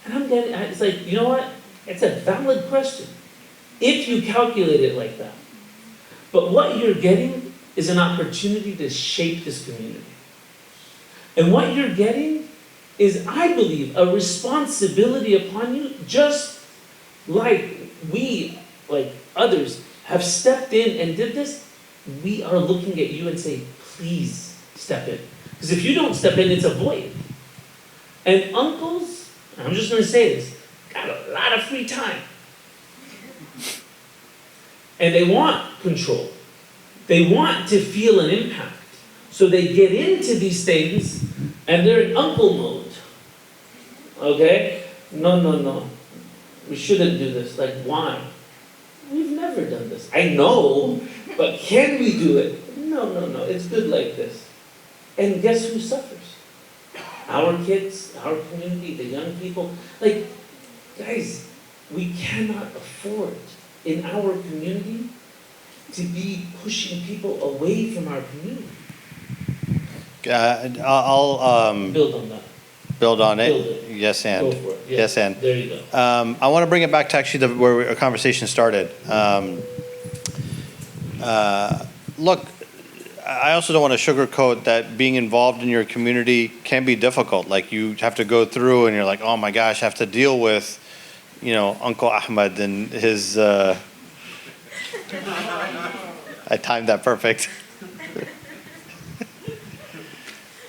And it's like, you know what? It's a valid question. If you calculate it like that. But what you're getting is an opportunity to shape this community. And what you're getting is, I believe, a responsibility upon you just like we, like others, have stepped in and did this, we are looking at you and say, please step in. Because if you don't step in, it's a void. And uncles, I'm just going to say this, got a lot of free time. And they want control. They want to feel an impact. So they get into these things and they're in uncle mode. Okay? No. We shouldn't do this. Like, why? We've never done this. I know, but can we do it? No. It's good like this. And guess who suffers? Our kids, our community, the young people. Like, guys, we cannot afford in our community to be pushing people away from our community. I'll Build on that. build on it. Build it. Yes, and. Go for it. Yeah. Yes, and. There you go. I want to bring it back to actually where our conversation started. Look, I also don't want to sugarcoat that being involved in your community can be difficult. Like, you have to go through and you're like, oh my gosh, I have to deal with, Uncle Ahmed and his, I timed that perfect.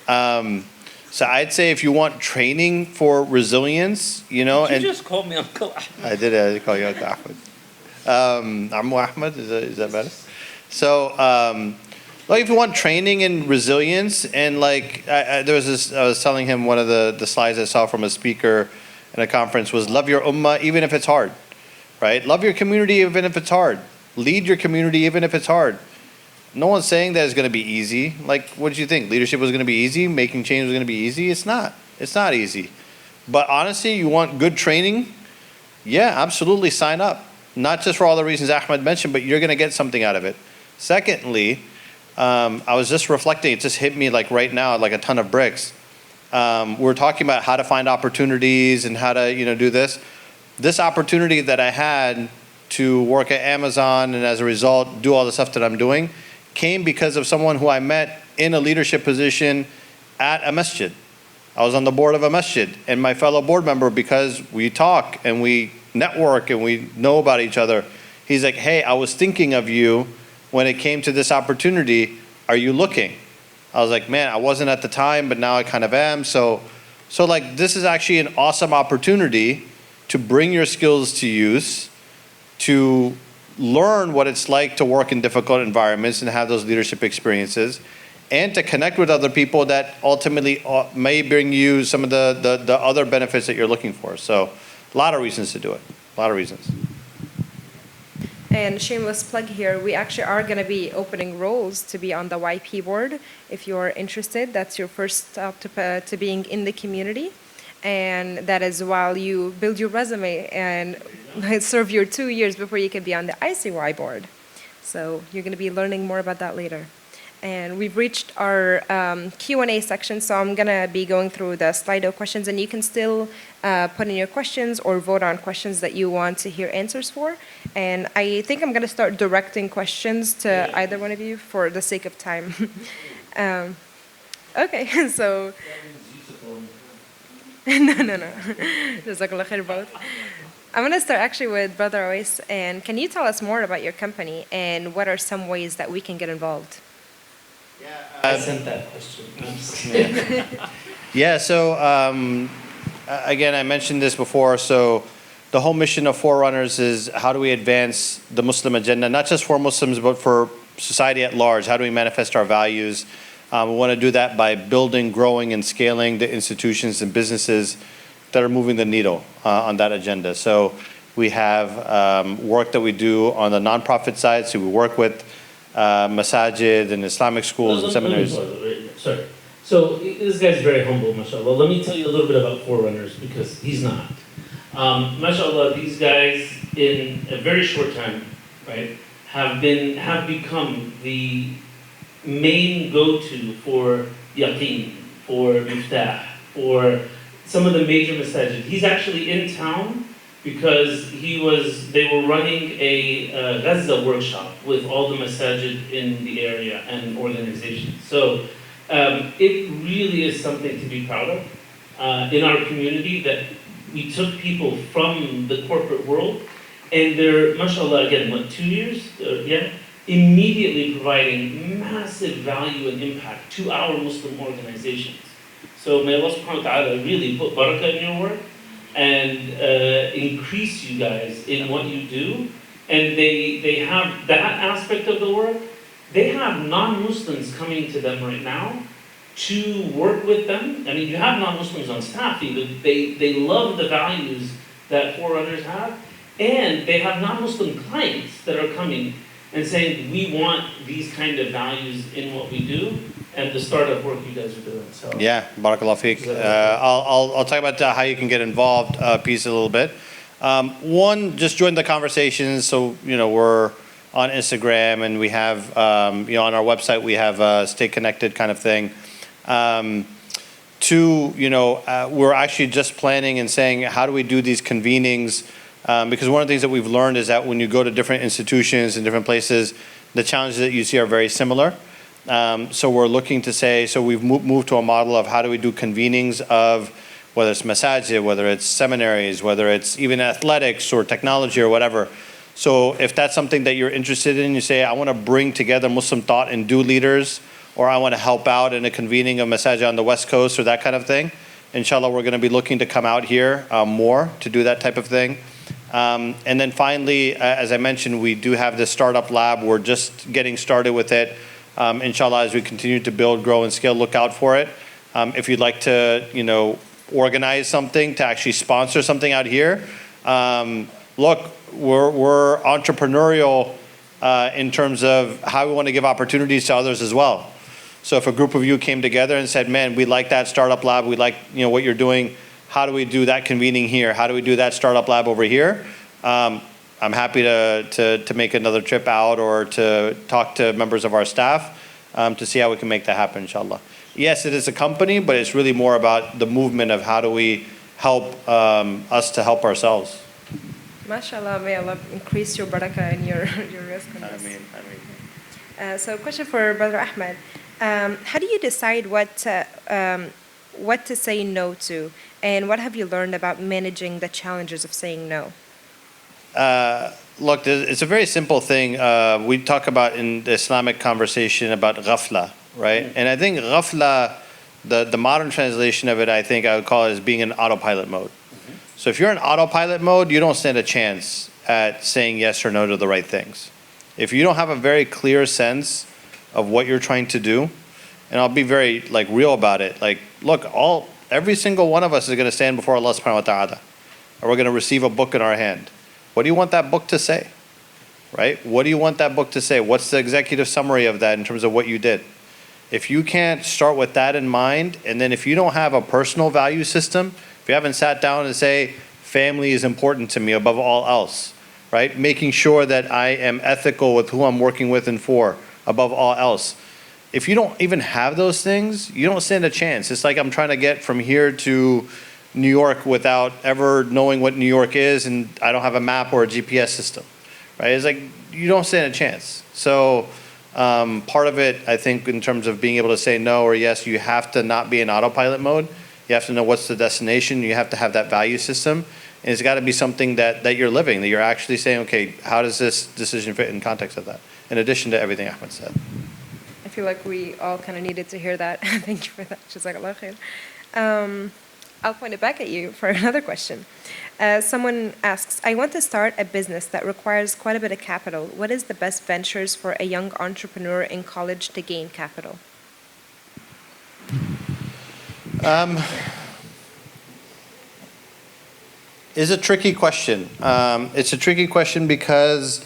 So I'd say if you want training for resilience, You and just called me Uncle Ahmed. I did call you Uncle Ahmed. Amu Ahmed, is that better? So, like, if you want training in resilience, and like, there was this, I was telling him one of the slides I saw from a speaker in a conference was love your ummah even if it's hard, right? Love your community even if it's hard. Lead your community even if it's hard. No one's saying that it's going to be easy. Like, what did you think? Leadership was going to be easy? Making change was going to be easy? It's not. It's not easy. But honestly, you want good training? Yeah, absolutely sign up. Not just for all the reasons Ahmed mentioned, but you're going to get something out of it. Secondly, I was just reflecting, it just hit me like right now, like a ton of bricks. We're talking about how to find opportunities and how to, do this. This opportunity that I had to work at Amazon and as a result do all the stuff that I'm doing came because of someone who I met in a leadership position at a masjid. I was on the board of a masjid, and my fellow board member, because we talk and we network and we know about each other, he's like, hey, I was thinking of you when it came to this opportunity. Are you looking? I was like, man, I wasn't at the time, but now I kind of am. So like, this is actually an awesome opportunity to bring your skills to use, to learn what it's like to work in difficult environments and have those leadership experiences, and to connect with other people that ultimately may bring you some of the other benefits that you're looking for. So a lot of reasons to do it, a lot of reasons. And shameless plug here, we actually are going to be opening roles to be on the YP board. If you're interested, that's your first step to being in the community. And that is while you build your resume and serve your 2 years before you can be on the ICOI board. So you're going to be learning more about that later. And we've reached our Q&A section, so I'm going to be going through the Slido questions, and you can still put in your questions or vote on questions that you want to hear answers for. And I think I'm going to start directing questions to either one of you for the sake of time. Okay, so... No. Jazakallah khair both. I'm going to start actually with Brother Ois, and can you tell us more about your company and what are some ways that we can get involved? I sent that question. I'm just kidding. Yeah, so again, I mentioned this before. So the whole mission of Forerunners is how do we advance the Muslim agenda, not just for Muslims, but for society at large? How do we manifest our values? We want to do that by building, growing, and scaling the institutions and businesses that are moving the needle on that agenda. So we have work that we do on the nonprofit side. So we work with masajid and Islamic schools and seminaries. Sorry. So this guy's very humble, mashallah. Let me tell you a little bit about Forerunners because he's not. Mashallah, these guys in a very short time, right, have become the main go-to for yaqeen, for miftah, for some of the major masajid. He's actually in town because they were running a Gaza workshop with all the masajid in the area and organizations. So it really is something to be proud of in our community that we took people from the corporate world, and they're, mashallah, again, what, 2 years? Yeah? Immediately providing massive value and impact to our Muslim organizations. So may Allah subhanahu wa ta'ala really put barakah in your work and increase you guys in what you do. And they have that aspect of the work. They have non-Muslims coming to them right now to work with them. I mean, you have non-Muslims on staff even. They love the values that Forerunners have. And they have non-Muslim clients that are coming and saying, we want these kind of values in what we do, and the startup work you guys are doing. So Yeah, barakallah feek. I'll talk about how you can get involved piece a little bit. One, just join the conversations. So, we're on Instagram, and we have, on our website, we have a stay connected kind of thing. Two, we're actually just planning and saying, how do we do these convenings? Because one of the things that we've learned is that when you go to different institutions and different places, the challenges that you see are very similar. So we're looking to say, so we've moved to a model of how do we do convenings of whether it's masajid, whether it's seminaries, whether it's even athletics or technology or whatever. So if that's something that you're interested in, you say, I want to bring together Muslim thought and do leaders, or I want to help out in a convening of masajid on the West Coast or that kind of thing. Inshallah, we're going to be looking to come out here more to do that type of thing. And then finally, as I mentioned, we do have this startup lab. We're just getting started with it. Inshallah, as we continue to build, grow, and scale, look out for it. If you'd like to, organize something to actually sponsor something out here, look, we're entrepreneurial in terms of how we want to give opportunities to others as well. So if a group of you came together and said, man, we like that startup lab, we like what you're doing, how do we do that convening here? How do we do that startup lab over here? I'm happy to make another trip out or to talk to members of our staff to see how we can make that happen, inshallah. Yes, it is a company, but it's really more about the movement of how do we help us to help ourselves. MashaAllah, may Allah increase your barakah and your risk on this. Ameen. So a question for Brother Ahmed. How do you decide what to say no to? And what have you learned about managing the challenges of saying no? Look, it's a very simple thing. We talk about in the Islamic conversation about ghafla, right? Mm-hmm. And I think ghafla, the modern translation of it, I think I would call it as being in autopilot mode. Mm-hmm. So if you're in autopilot mode, you don't stand a chance at saying yes or no to the right things. If you don't have a very clear sense of what you're trying to do, and I'll be very real about it. Look, every single one of us is going to stand before Allah subhanahu wa ta'ala. And we're going to receive a book in our hand. What do you want that book to say? Right? What do you want that book to say? What's the executive summary of that in terms of what you did? If you can't start with that in mind, and then if you don't have a personal value system, if you haven't sat down and say, family is important to me above all else, right? Making sure that I am ethical with who I'm working with and for above all else. If you don't even have those things, you don't stand a chance. It's like I'm trying to get from here to New York without ever knowing what New York is, and I don't have a map or a GPS system, right? It's like you don't stand a chance. So part of it, I think, in terms of being able to say no or yes, you have to not be in autopilot mode. You have to know what's the destination. You have to have that value system. And it's got to be something that you're living, that you're actually saying, okay, how does this decision fit in context of that? In addition to everything Ahmed said. I feel like we all kind of needed to hear that. Thank you for that. Jazakallah khair. I'll point it back at you for another question. Someone asks, I want to start a business that requires quite a bit of capital. What is the best ventures for a young entrepreneur in college to gain capital? It's a tricky question. It's a tricky question because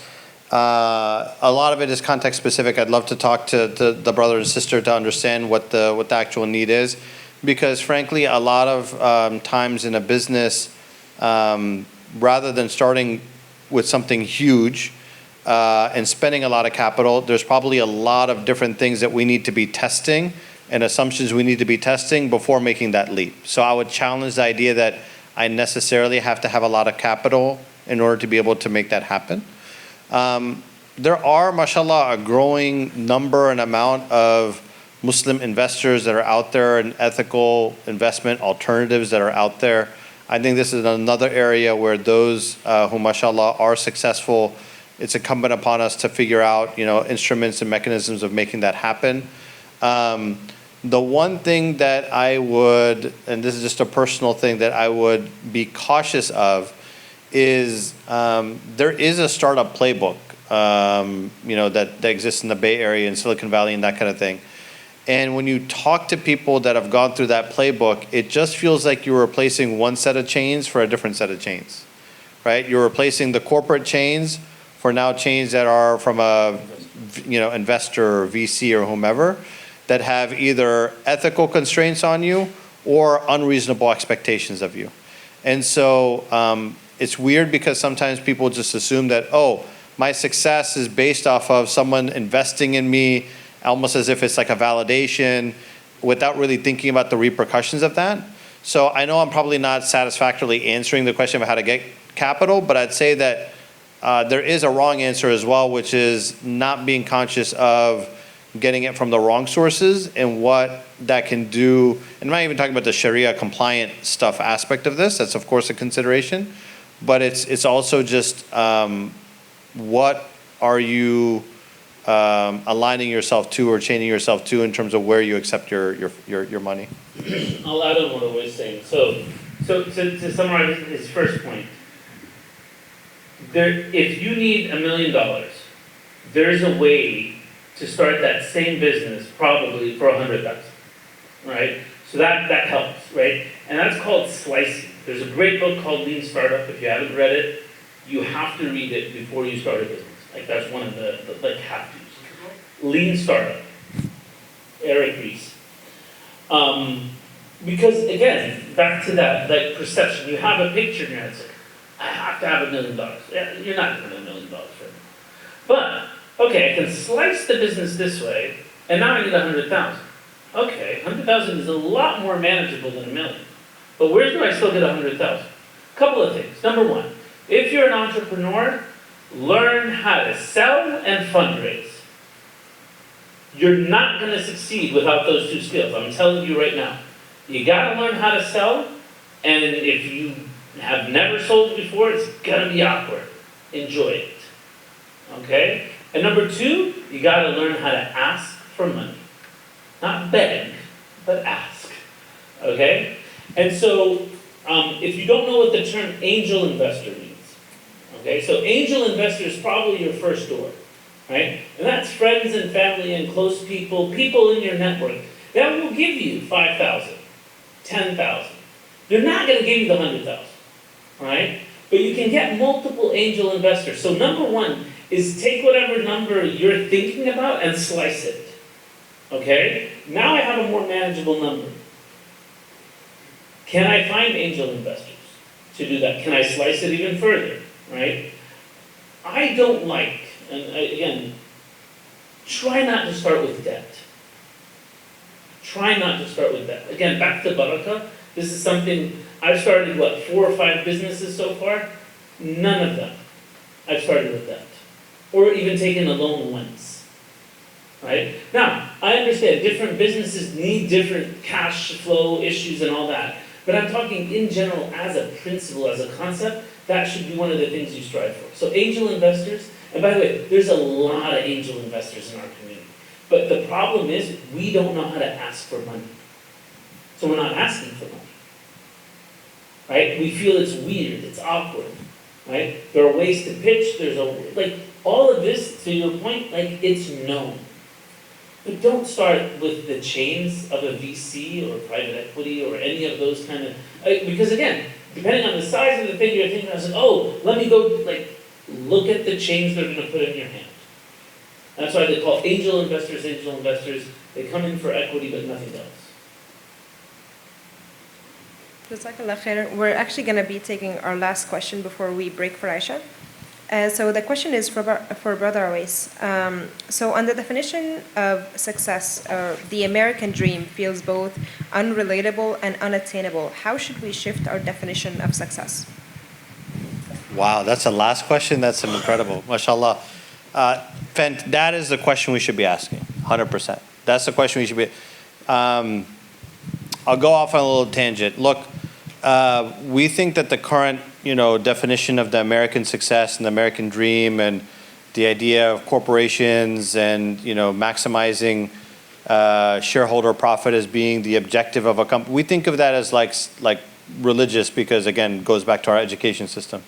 a lot of it is context specific. I'd love to talk to the brother and sister to understand what the actual need is. Because frankly, a lot of times in a business, rather than starting with something huge and spending a lot of capital, there's probably a lot of different things that we need to be testing and assumptions we need to be testing before making that leap. So I would challenge the idea that I necessarily have to have a lot of capital in order to be able to make that happen. There are, mashallah, a growing number and amount of Muslim investors that are out there and ethical investment alternatives that are out there. I think this is another area where those who, mashallah, are successful, it's incumbent upon us to figure out, instruments and mechanisms of making that happen. The one thing that I would, and this is just a personal thing that I would be cautious of, is there is a startup playbook, that exists in the Bay Area and Silicon Valley and that kind of thing. And when you talk to people that have gone through that playbook, it just feels like you're replacing one set of chains for a different set of chains, right? You're replacing the corporate chains for now chains that are from a, investor or VC or whomever, that have either ethical constraints on you or unreasonable expectations of you. And so it's weird because sometimes people just assume that, oh, my success is based off of someone investing in me, almost as if it's like a validation, without really thinking about the repercussions of that. So I know I'm probably not satisfactorily answering the question of how to get capital, but I'd say that there is a wrong answer as well, which is not being conscious of getting it from the wrong sources and what that can do. And I'm not even talking about the Sharia compliant stuff aspect of this. That's of course a consideration, but it's also just what are you aligning yourself to or chaining yourself to in terms of where you accept your money. I'll add on what I was saying. So to summarize his first point, if you need $1 million, there's a way to start that same business probably for 100,000, right? So that helps, right? And that's called slicing. There's a great book called Lean Startup. If you haven't read it, you have to read it before you start a business. Like that's one of the have-tos. Lean Startup, Eric Ries. Because again, back to that perception. You have a picture in your head, it's like, I have to have $1 million. Yeah, you're not going to have $1 million right now. But okay, I can slice the business this way, and now I need 100,000. Okay, 100,000 is a lot more manageable than $1 million. But where do I still get 100,000? Couple of things. Number one, if you're an entrepreneur, learn how to sell and fundraise. You're not going to succeed without those two skills. I'm telling you right now. You got to learn how to sell, and if you have never sold before, it's going to be awkward. Enjoy it. Okay? And number two, you got to learn how to ask for money. Not beg, but ask. Okay? And so, if you don't know what the term angel investor means, okay, so angel investor is probably your first door, right? And that's friends and family and close people in your network that will give you 5,000, 10,000. They're not going to give you the 100,000, right? But you can get multiple angel investors. So number one is take whatever number you're thinking about and slice it. Okay? Now I have a more manageable number. Can I find angel investors to do that? Can I slice it even further? Right? I don't like, and again, try not to start with debt. Try not to start with debt. Again, back to barakah. This is something, I've started, 4 or 5 businesses so far? None of them I've started with debt. Or even taken a loan once. Right? Now, I understand different businesses need different cash flow issues and all that. But I'm talking in general as a principle, as a concept, that should be one of the things you strive for. So angel investors, and by the way, there's a lot of angel investors in our community. But the problem is, we don't know how to ask for money. So we're not asking for money. Right? We feel it's weird, it's awkward. Right? There are ways to pitch, all of this, to your point, it's known. But don't start with the chains of a VC or private equity or any of those kind of, because again, depending on the size of the thing you're thinking, I was let me go, look at the chains they're going to put in your hand. That's why they call angel investors. They come in for equity, but nothing else. Jazakallah khair. We're actually going to be taking our last question before we break for Aisha. So the question is for Brother Awais. So on the definition of success, the American dream feels both unrelatable and unattainable. How should we shift our definition of success? Wow, that's the last question. That's incredible. MashaAllah. That is the question we should be asking, 100%. That's the question we should be. I'll go off on a little tangent. Look, we think that the current, definition of the American success and the American dream and the idea of corporations and, maximizing shareholder profit as being the objective of a company, we think of that as like religious because, again, it goes back to our education system.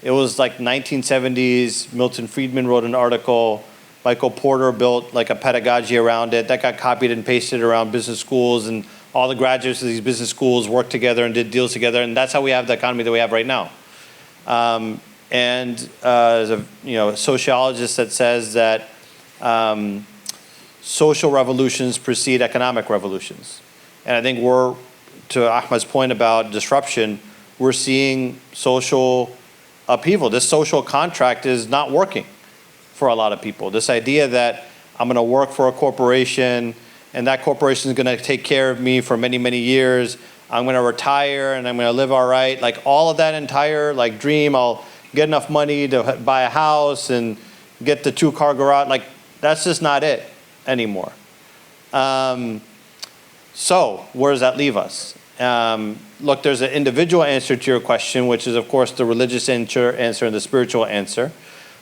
It was like 1970s, Milton Friedman wrote an article, Michael Porter built like a pedagogy around it, that got copied and pasted around business schools, and all the graduates of these business schools worked together and did deals together, and that's how we have the economy that we have right now. There's a sociologist that says that social revolutions precede economic revolutions. And I think we're, to Ahmed's point about disruption, we're seeing social upheaval. This social contract is not working for a lot of people. This idea that I'm going to work for a corporation and that corporation is going to take care of me for many, many years. I'm going to retire and I'm going to live all right. Like all of that entire dream, I'll get enough money to buy a house and get the 2-car garage. Like that's just not it anymore. So where does that leave us? Look, there's an individual answer to your question, which is of course the religious answer and the spiritual answer.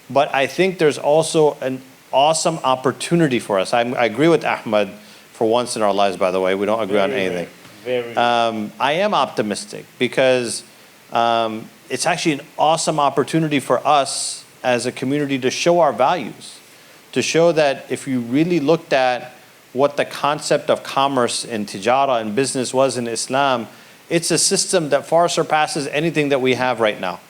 But I think there's also an awesome opportunity for us. I agree with Ahmed for once in our lives, by the way. We don't agree on anything. I am optimistic because it's actually an awesome opportunity for us as a community to show our values, to show that if you really looked at what the concept of commerce and tijara and business was in Islam, it's a system that far surpasses anything that we have right now,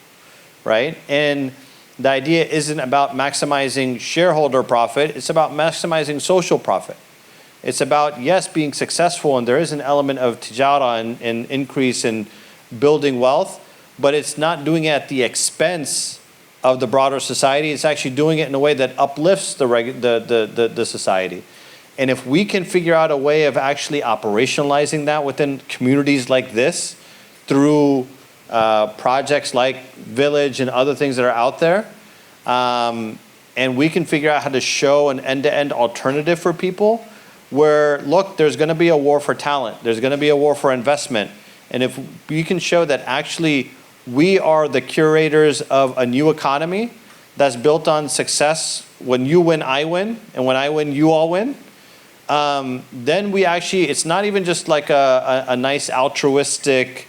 right? And the idea isn't about maximizing shareholder profit, it's about maximizing social profit. It's about, yes, being successful, and there is an element of tijara and increase in building wealth, but it's not doing it at the expense of the broader society. It's actually doing it in a way that uplifts the society. And if we can figure out a way of actually operationalizing that within communities like this through projects like Village and other things that are out there, and we can figure out how to show an end-to-end alternative for people where, look, there's going to be a war for talent, there's going to be a war for investment, and if we can show that actually we are the curators of a new economy that's built on success, when you win, I win, and when I win, you all win, then we actually, it's not even just like a nice altruistic,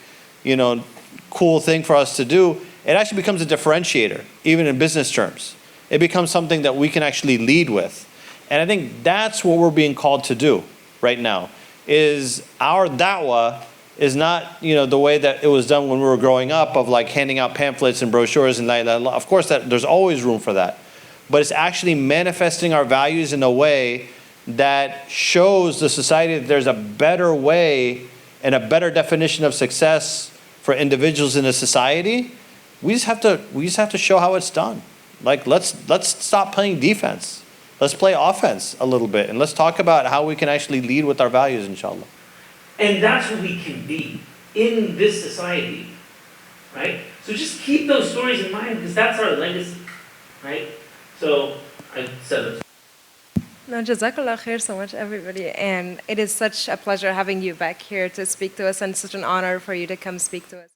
cool thing for us to do. It actually becomes a differentiator, even in business terms. It becomes something that we can actually lead with. And I think that's what we're being called to do right now, is our da'wah is not, the way that it was done when we were growing up of handing out pamphlets and brochures and of course that there's always room for that. But it's actually manifesting our values in a way that shows the society that there's a better way and a better definition of success for individuals in a society. We just have to show how it's done. Let's stop playing defense. Let's play offense a little bit, and let's talk about how we can actually lead with our values, inshallah. And that's what we can be in this society, right? So just keep those stories in mind because that's our legacy, right? So I said it. No, Jazakallah khair so much, everybody. And it is such a pleasure having you back here to speak to us, and such an honor for you to come speak to us.